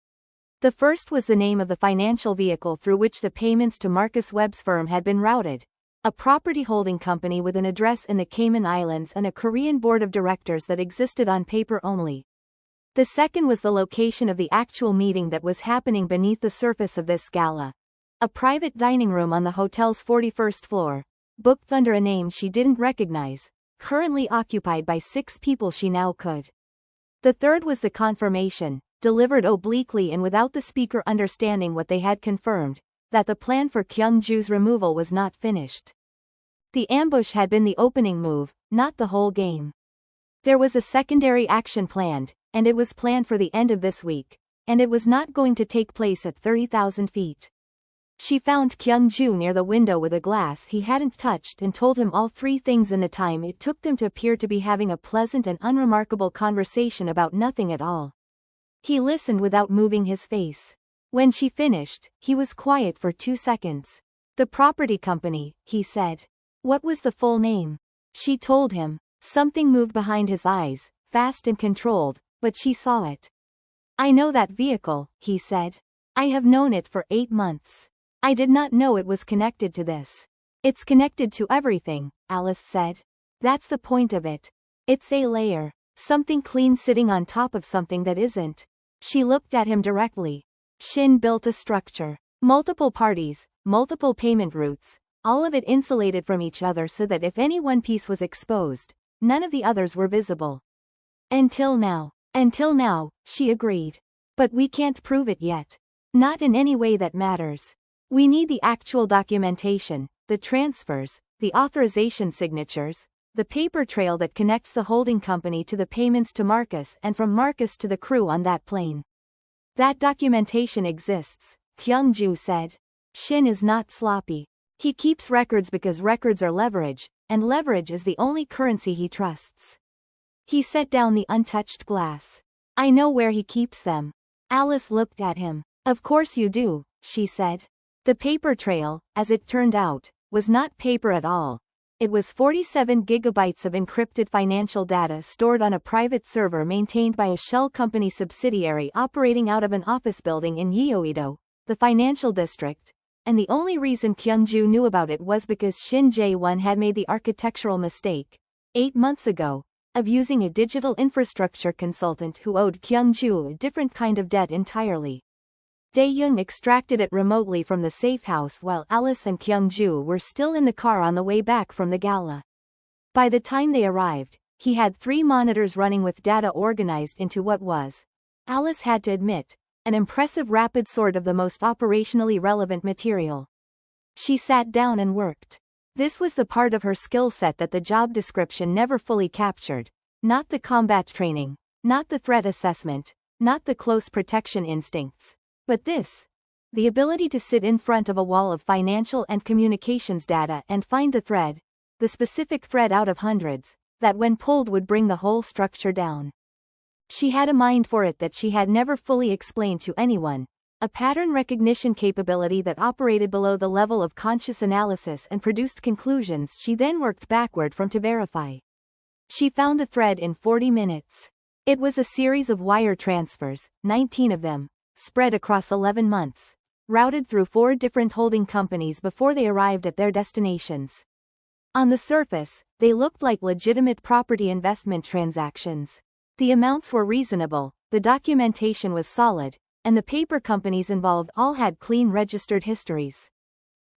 The first was the name of the financial vehicle through which the payments to Marcus Webb's firm had been routed, a property holding company with an address in the Cayman Islands and a Korean board of directors that existed on paper only. The second was the location of the actual meeting that was happening beneath the surface of this gala. A private dining room on the hotel's 41st floor, booked under a name she didn't recognize, currently occupied by 6 people she now could. The third was the confirmation, delivered obliquely and without the speaker understanding what they had confirmed, that the plan for Kyungju's removal was not finished. The ambush had been the opening move, not the whole game. There was a secondary action planned, and it was planned for the end of this week, and it was not going to take place at 30,000 feet. She found Kyungju near the window with a glass he hadn't touched and told him all 3 things in the time it took them to appear to be having a pleasant and unremarkable conversation about nothing at all. He listened without moving his face. When she finished, he was quiet for 2 seconds. The property company, he said. What was the full name? She told him. Something moved behind his eyes, fast and controlled, but she saw it. I know that vehicle, he said. I have known it for 8 months. I did not know it was connected to this. It's connected to everything, Alice said. That's the point of it. It's a layer. Something clean sitting on top of something that isn't. She looked at him directly. Shin built a structure. Multiple parties, multiple payment routes, all of it insulated from each other so that if any one piece was exposed, none of the others were visible. Until now. Until now, she agreed. But we can't prove it yet. Not in any way that matters. We need the actual documentation, the transfers, the authorization signatures, the paper trail that connects the holding company to the payments to Marcus and from Marcus to the crew on that plane. That documentation exists, Kyungju said. Shin is not sloppy. He keeps records because records are leverage, and leverage is the only currency he trusts. He set down the untouched glass. I know where he keeps them. Alice looked at him. Of course you do, she said. The paper trail, as it turned out, was not paper at all. It was 47 gigabytes of encrypted financial data stored on a private server maintained by a shell company subsidiary operating out of an office building in Yeouido, the financial district, and the only reason Kyungju knew about it was because Shin Jae-won had made the architectural mistake, 8 months ago, of using a digital infrastructure consultant who owed Kyungju a different kind of debt entirely. Dae-young extracted it remotely from the safe house while Alice and Kyung-ju were still in the car on the way back from the gala. By the time they arrived, he had 3 monitors running with data organized into what was, Alice had to admit, an impressive rapid sort of the most operationally relevant material. She sat down and worked. This was the part of her skill set that the job description never fully captured, not the combat training, not the threat assessment, not the close protection instincts. But this, the ability to sit in front of a wall of financial and communications data and find the thread, the specific thread out of hundreds, that when pulled would bring the whole structure down. She had a mind for it that she had never fully explained to anyone, a pattern recognition capability that operated below the level of conscious analysis and produced conclusions she then worked backward from to verify. She found the thread in 40 minutes. It was a series of wire transfers, 19 of them, spread across 11 months, routed through 4 different holding companies before they arrived at their destinations. On the surface, they looked like legitimate property investment transactions. The amounts were reasonable, the documentation was solid, and the paper companies involved all had clean registered histories.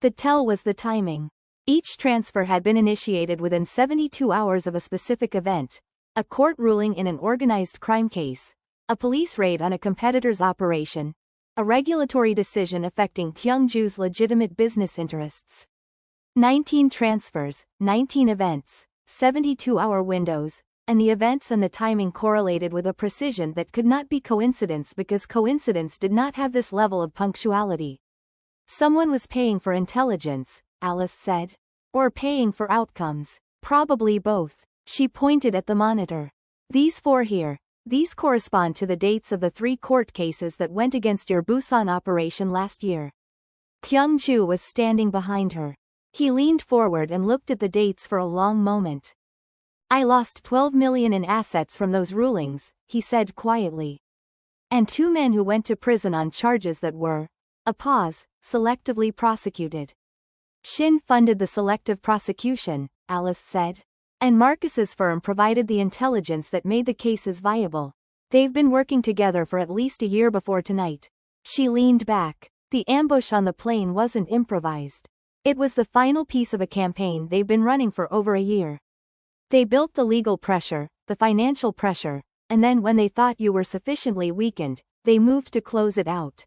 The tell was the timing. Each transfer had been initiated within 72 hours of a specific event, a court ruling in an organized crime case, a police raid on a competitor's operation, a regulatory decision affecting Kyung-ju's legitimate business interests. 19 transfers, 19 events, 72-hour windows, and the events and the timing correlated with a precision that could not be coincidence because coincidence did not have this level of punctuality. Someone was paying for intelligence, Alice said. Or paying for outcomes. Probably both. She pointed at the monitor. These 4 here, these correspond to the dates of the 3 court cases that went against your Busan operation last year. Kyung-ju was standing behind her. He leaned forward and looked at the dates for a long moment. I lost 12 million in assets from those rulings, he said quietly. And 2 men who went to prison on charges that were, a pause, selectively prosecuted. Shin funded the selective prosecution, Alice said. And Marcus's firm provided the intelligence that made the cases viable. They've been working together for at least a year before tonight. She leaned back. The ambush on the plane wasn't improvised. It was the final piece of a campaign they've been running for over a year. They built the legal pressure, the financial pressure, and then when they thought you were sufficiently weakened, they moved to close it out.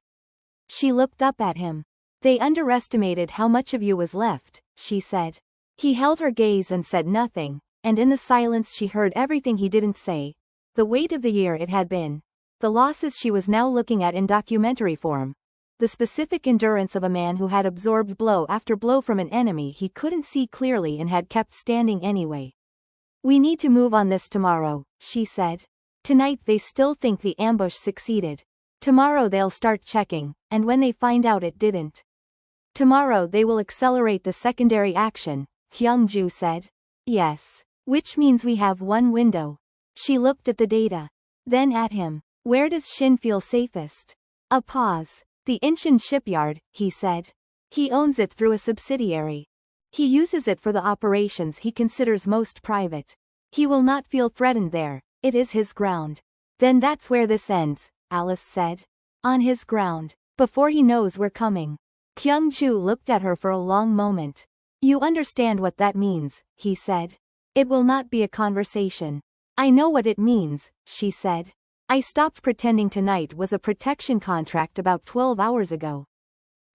She looked up at him. They underestimated how much of you was left, she said. He held her gaze and said nothing, and in the silence she heard everything he didn't say. The weight of the year it had been. The losses she was now looking at in documentary form. The specific endurance of a man who had absorbed blow after blow from an enemy he couldn't see clearly and had kept standing anyway. We need to move on this tomorrow, she said. Tonight they still think the ambush succeeded. Tomorrow they'll start checking, and when they find out it didn't. Tomorrow they will accelerate the secondary action, Kyung-ju said. Yes. Which means we have 1 window. She looked at the data. Then at him. Where does Shin feel safest? A pause. The Incheon shipyard, he said. He owns it through a subsidiary. He uses it for the operations he considers most private. He will not feel threatened there, it is his ground. Then that's where this ends, Alice said. On his ground. Before he knows we're coming. Kyung-ju looked at her for a long moment. You understand what that means, he said. It will not be a conversation. I know what it means, she said. I stopped pretending tonight was a protection contract about 12 hours ago.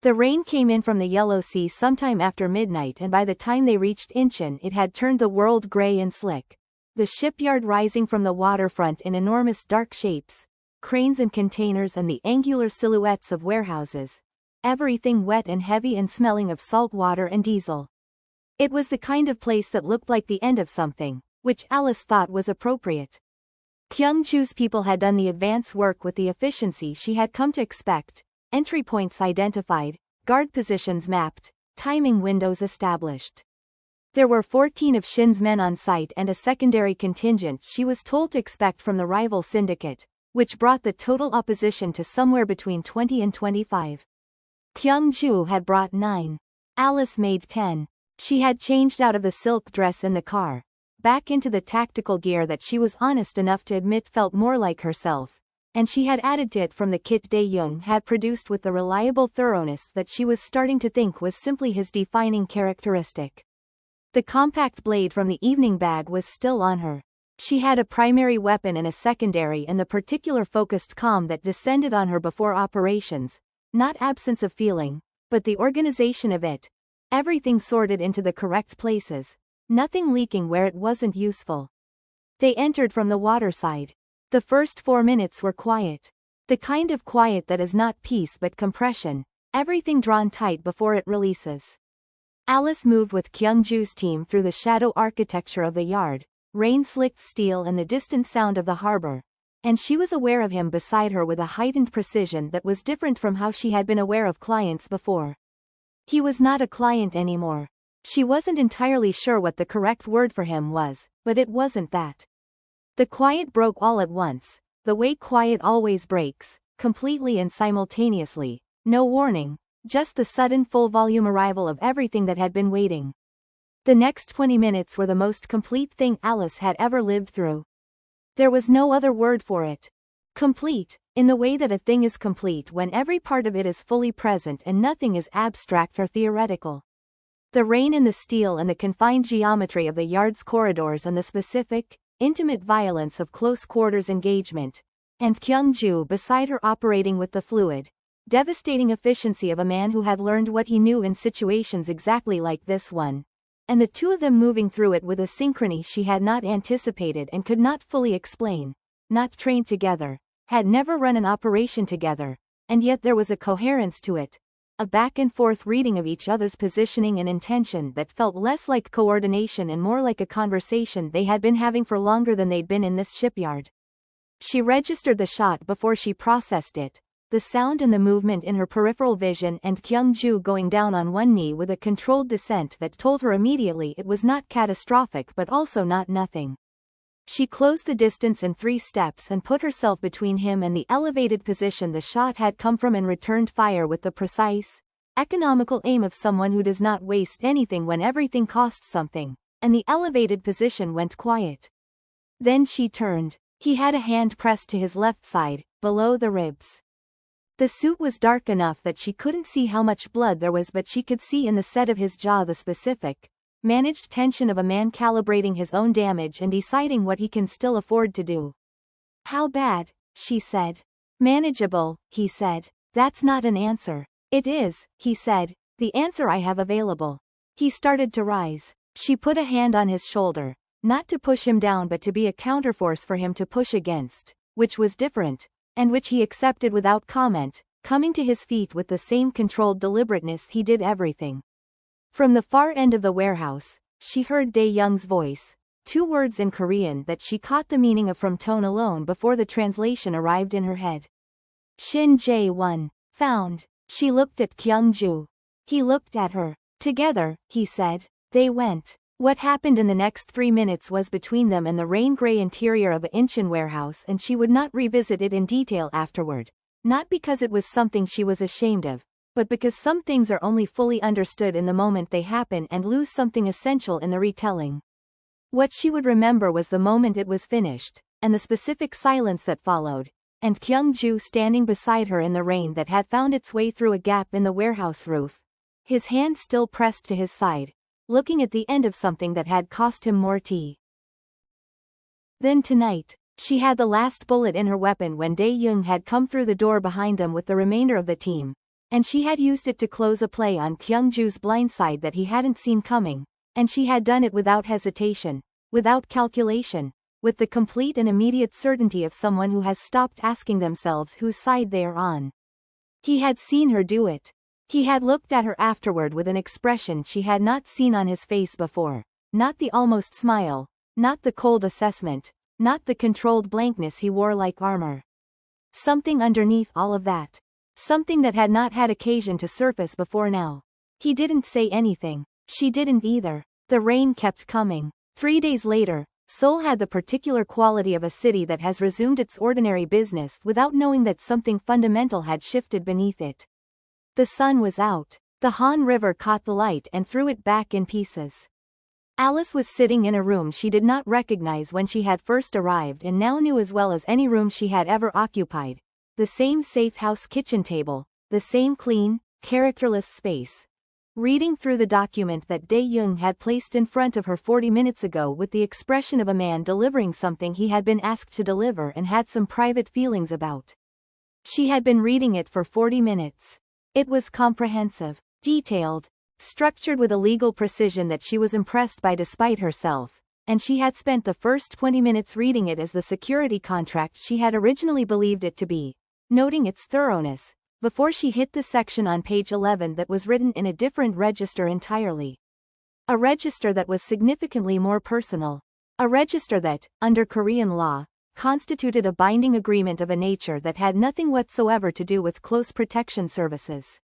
The rain came in from the Yellow Sea sometime after midnight and by the time they reached Incheon it had turned the world grey and slick. The shipyard rising from the waterfront in enormous dark shapes, cranes and containers and the angular silhouettes of warehouses. Everything wet and heavy and smelling of salt water and diesel. It was the kind of place that looked like the end of something, which Alice thought was appropriate. Kyung-ju's people had done the advance work with the efficiency she had come to expect, entry points identified, guard positions mapped, timing windows established. There were 14 of Shin's men on site and a secondary contingent she was told to expect from the rival syndicate, which brought the total opposition to somewhere between 20 and 25. Kyung-ju had brought 9. Alice made 10. She had changed out of the silk dress in the car, back into the tactical gear that she was honest enough to admit felt more like herself, and she had added to it from the kit Dae-young had produced with the reliable thoroughness that she was starting to think was simply his defining characteristic. The compact blade from the evening bag was still on her. She had a primary weapon and a secondary, and the particular focused calm that descended on her before operations, not absence of feeling, but the organization of it. Everything sorted into the correct places, nothing leaking where it wasn't useful. They entered from the waterside. The first 4 minutes were quiet. The kind of quiet that is not peace but compression, everything drawn tight before it releases. Alice moved with Kyungju's team through the shadow architecture of the yard, rain-slicked steel and the distant sound of the harbor, and she was aware of him beside her with a heightened precision that was different from how she had been aware of clients before. He was not a client anymore. She wasn't entirely sure what the correct word for him was, but it wasn't that. The quiet broke all at once, the way quiet always breaks, completely and simultaneously, no warning, just the sudden full-volume arrival of everything that had been waiting. The next 20 minutes were the most complete thing Alice had ever lived through. There was no other word for it. Complete, in the way that a thing is complete when every part of it is fully present and nothing is abstract or theoretical. The rain and the steel and the confined geometry of the yard's corridors and the specific, intimate violence of close quarters engagement, and Kyungju beside her operating with the fluid, devastating efficiency of a man who had learned what he knew in situations exactly like this one. And the two of them moving through it with a synchrony she had not anticipated and could not fully explain, not trained together, had never run an operation together, and yet there was a coherence to it, a back-and-forth reading of each other's positioning and intention that felt less like coordination and more like a conversation they had been having for longer than they'd been in this shipyard. She registered the shot before she processed it, the sound and the movement in her peripheral vision, and Kyungju going down on one knee with a controlled descent that told her immediately it was not catastrophic but also not nothing. She closed the distance in 3 steps and put herself between him and the elevated position the shot had come from and returned fire with the precise, economical aim of someone who does not waste anything when everything costs something, and the elevated position went quiet. Then she turned. He had a hand pressed to his left side, below the ribs. The suit was dark enough that she couldn't see how much blood there was, but she could see in the set of his jaw the specific, managed tension of a man calibrating his own damage and deciding what he can still afford to do. "How bad?" she said. "Manageable," he said. "That's not an answer." "It is," he said, "the answer I have available." He started to rise. She put a hand on his shoulder, not to push him down but to be a counterforce for him to push against, which was different, and which he accepted without comment, coming to his feet with the same controlled deliberateness he did everything. From the far end of the warehouse, she heard Dae-young's voice, 2 words in Korean that she caught the meaning of from tone alone before the translation arrived in her head. Shin Jae-won. Found. She looked at Kyungju. He looked at her. Together, he said. They went. What happened in the next 3 minutes was between them and the rain-grey interior of a Incheon warehouse, and she would not revisit it in detail afterward, not because it was something she was ashamed of, but because some things are only fully understood in the moment they happen and lose something essential in the retelling. What she would remember was the moment it was finished, and the specific silence that followed, and Kyungju standing beside her in the rain that had found its way through a gap in the warehouse roof, his hand still pressed to his side, looking at the end of something that had cost him more tea. Then tonight, she had the last bullet in her weapon when Dae-young had come through the door behind them with the remainder of the team, and she had used it to close a play on Kyungju's blindside that he hadn't seen coming, and she had done it without hesitation, without calculation, with the complete and immediate certainty of someone who has stopped asking themselves whose side they are on. He had seen her do it. He had looked at her afterward with an expression she had not seen on his face before, not the almost smile, not the cold assessment, not the controlled blankness he wore like armor. Something underneath all of that. Something that had not had occasion to surface before now. He didn't say anything. She didn't either. The rain kept coming. 3 days later, Seoul had the particular quality of a city that has resumed its ordinary business without knowing that something fundamental had shifted beneath it. The sun was out. The Han River caught the light and threw it back in pieces. Alice was sitting in a room she did not recognize when she had first arrived and now knew as well as any room she had ever occupied. The same safe house kitchen table, the same clean, characterless space. Reading through the document that Dae-young had placed in front of her 40 minutes ago with the expression of a man delivering something he had been asked to deliver and had some private feelings about. She had been reading it for 40 minutes. It was comprehensive, detailed, structured with a legal precision that she was impressed by despite herself, and she had spent the first 20 minutes reading it as the security contract she had originally believed it to be, noting its thoroughness, before she hit the section on page 11 that was written in a different register entirely. A register that was significantly more personal. A register that, under Korean law, constituted a binding agreement of a nature that had nothing whatsoever to do with close protection services.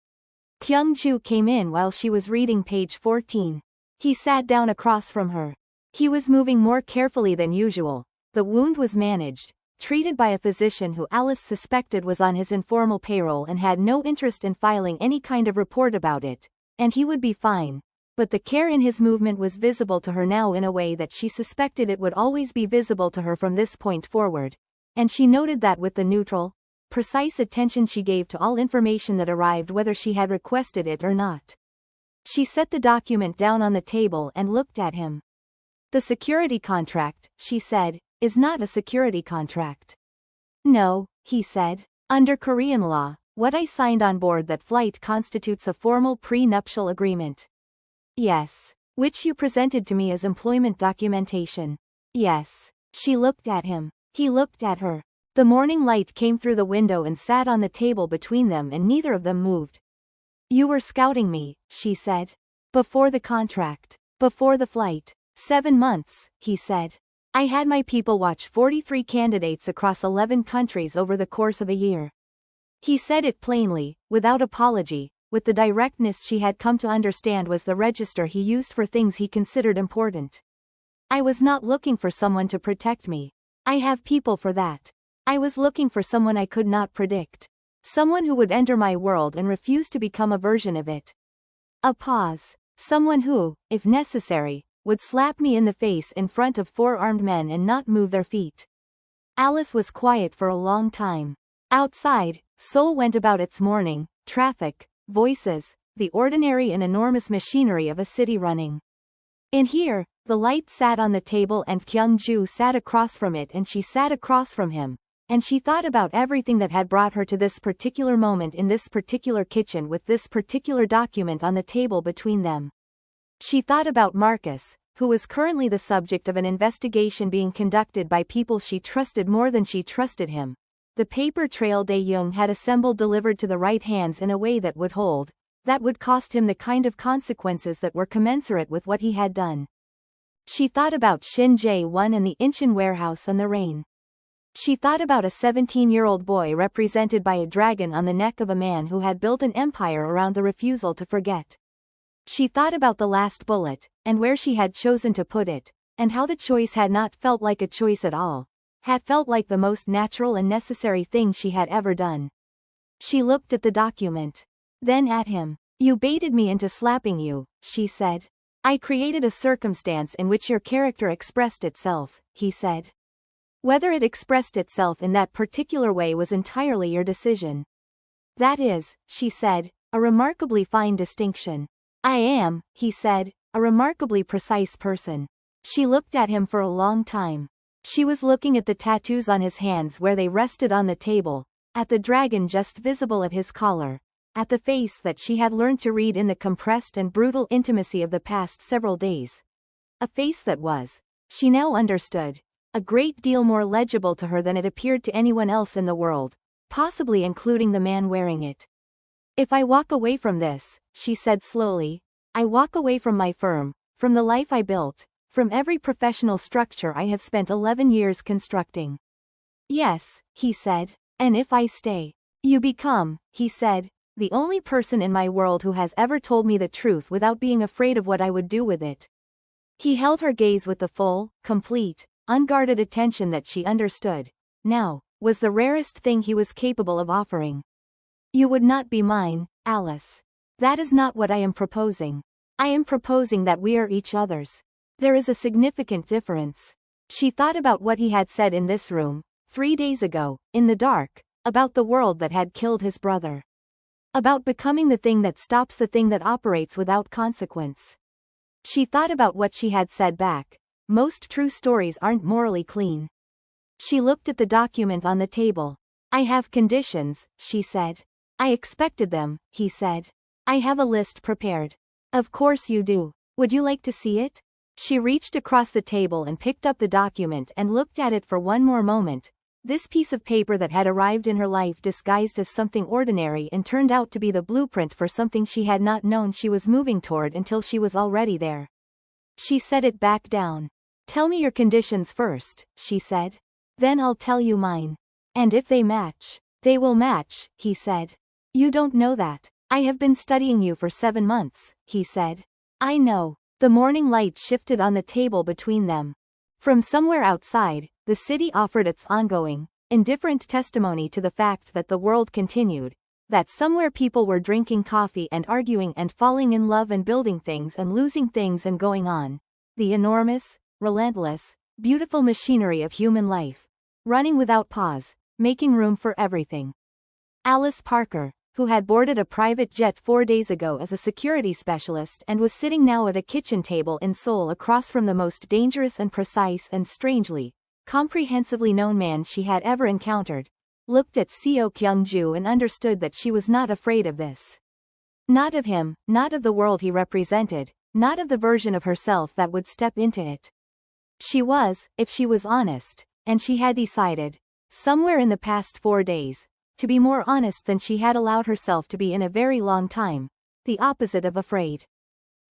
Kyung-ju came in while she was reading page 14. He sat down across from her. He was moving more carefully than usual. The wound was managed, treated by a physician who Alice suspected was on his informal payroll and had no interest in filing any kind of report about it, and he would be fine. But the care in his movement was visible to her now in a way that she suspected it would always be visible to her from this point forward, and she noted that with the neutral, precise attention she gave to all information that arrived whether she had requested it or not. She set the document down on the table and looked at him. The security contract, she said, is not a security contract. No, he said. Under Korean law, what I signed on board that flight constitutes a formal pre-nuptial agreement. Yes. Which you presented to me as employment documentation. Yes. She looked at him. He looked at her. The morning light came through the window and sat on the table between them and neither of them moved. You were scouting me, she said. Before the contract. Before the flight. 7 months, he said. I had my people watch 43 candidates across 11 countries over the course of a year. He said it plainly, without apology, with the directness she had come to understand was the register he used for things he considered important. I was not looking for someone to protect me. I have people for that. I was looking for someone I could not predict. Someone who would enter my world and refuse to become a version of it. A pause. Someone who, if necessary, would slap me in the face in front of 4 armed men and not move their feet. Alice was quiet for a long time. Outside, Seoul went about its morning, traffic, voices, the ordinary and enormous machinery of a city running. In here, the light sat on the table and Kyung-ju sat across from it and she sat across from him, and she thought about everything that had brought her to this particular moment in this particular kitchen with this particular document on the table between them. She thought about Marcus, who was currently the subject of an investigation being conducted by people she trusted more than she trusted him. The paper trail Dae-young had assembled delivered to the right hands in a way that would hold, that would cost him the kind of consequences that were commensurate with what he had done. She thought about Shin Jae-won and the Incheon warehouse and the rain. She thought about a 17-year-old boy represented by a dragon on the neck of a man who had built an empire around the refusal to forget. She thought about the last bullet, and where she had chosen to put it, and how the choice had not felt like a choice at all, had felt like the most natural and necessary thing she had ever done. She looked at the document. Then at him. You baited me into slapping you, she said. I created a circumstance in which your character expressed itself, he said. Whether it expressed itself in that particular way was entirely your decision. That is, she said, a remarkably fine distinction. I am, he said, a remarkably precise person. She looked at him for a long time. She was looking at the tattoos on his hands where they rested on the table, at the dragon just visible at his collar, at the face that she had learned to read in the compressed and brutal intimacy of the past several days. A face that was, she now understood, a great deal more legible to her than it appeared to anyone else in the world, possibly including the man wearing it. If I walk away from this, she said slowly, I walk away from my firm, from the life I built, from every professional structure I have spent 11 years constructing. Yes, he said, and if I stay, you become, he said, the only person in my world who has ever told me the truth without being afraid of what I would do with it. He held her gaze with the full, complete, unguarded attention that she understood, now, was the rarest thing he was capable of offering. You would not be mine, Alice. That is not what I am proposing. I am proposing that we are each other's. There is a significant difference. She thought about what he had said in this room, 3 days ago, in the dark, about the world that had killed his brother. About becoming the thing that stops the thing that operates without consequence. She thought about what she had said back. Most true stories aren't morally clean. She looked at the document on the table. I have conditions, she said. I expected them, he said. I have a list prepared. Of course you do. Would you like to see it? She reached across the table and picked up the document and looked at it for one more moment. This piece of paper that had arrived in her life disguised as something ordinary and turned out to be the blueprint for something she had not known she was moving toward until she was already there. She set it back down. Tell me your conditions first, she said. Then I'll tell you mine. And if they match, they will match, he said. You don't know that. I have been studying you for 7 months, he said. I know. The morning light shifted on the table between them. From somewhere outside, the city offered its ongoing, indifferent testimony to the fact that the world continued, that somewhere people were drinking coffee and arguing and falling in love and building things and losing things and going on. The enormous, relentless, beautiful machinery of human life, running without pause, making room for everything. Alice Parker, who had boarded a private jet 4 days ago as a security specialist and was sitting now at a kitchen table in Seoul across from the most dangerous and precise and strangely, comprehensively known man she had ever encountered, looked at Seo Kyung-ju and understood that she was not afraid of this. Not of him, not of the world he represented, not of the version of herself that would step into it. She was, if she was honest, and she had decided, somewhere in the past 4 days, to be more honest than she had allowed herself to be in a very long time, the opposite of afraid.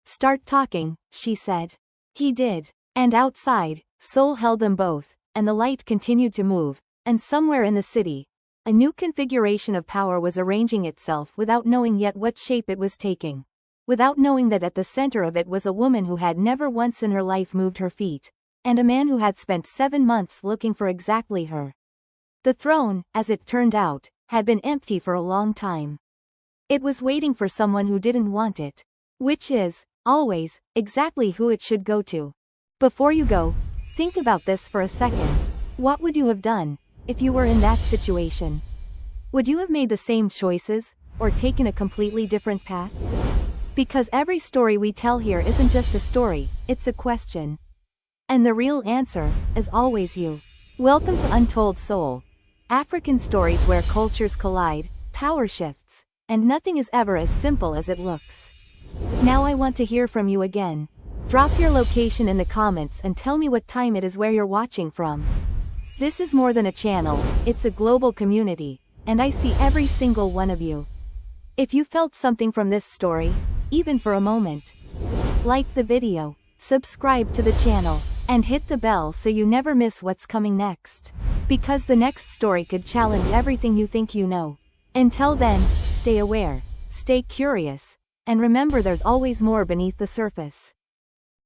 Start talking, she said. He did. And outside, Seoul held them both, and the light continued to move, and somewhere in the city, a new configuration of power was arranging itself without knowing yet what shape it was taking. Without knowing that at the center of it was a woman who had never once in her life moved her feet, and a man who had spent 7 months looking for exactly her. The throne, as it turned out, had been empty for a long time. It was waiting for someone who didn't want it. Which is, always, exactly who it should go to. Before you go, think about this for a second. What would you have done, if you were in that situation? Would you have made the same choices, or taken a completely different path? Because every story we tell here isn't just a story, it's a question. And the real answer, is always you. Welcome to Untold Seoul. African stories where cultures collide, power shifts, and nothing is ever as simple as it looks. Now I want to hear from you again. Drop your location in the comments and tell me what time it is where you're watching from. This is more than a channel, it's a global community, and I see every single one of you. If you felt something from this story, even for a moment, like the video, subscribe to the channel, and hit the bell so you never miss what's coming next. Because the next story could challenge everything you think you know. Until then, stay aware, stay curious, and remember there's always more beneath the surface.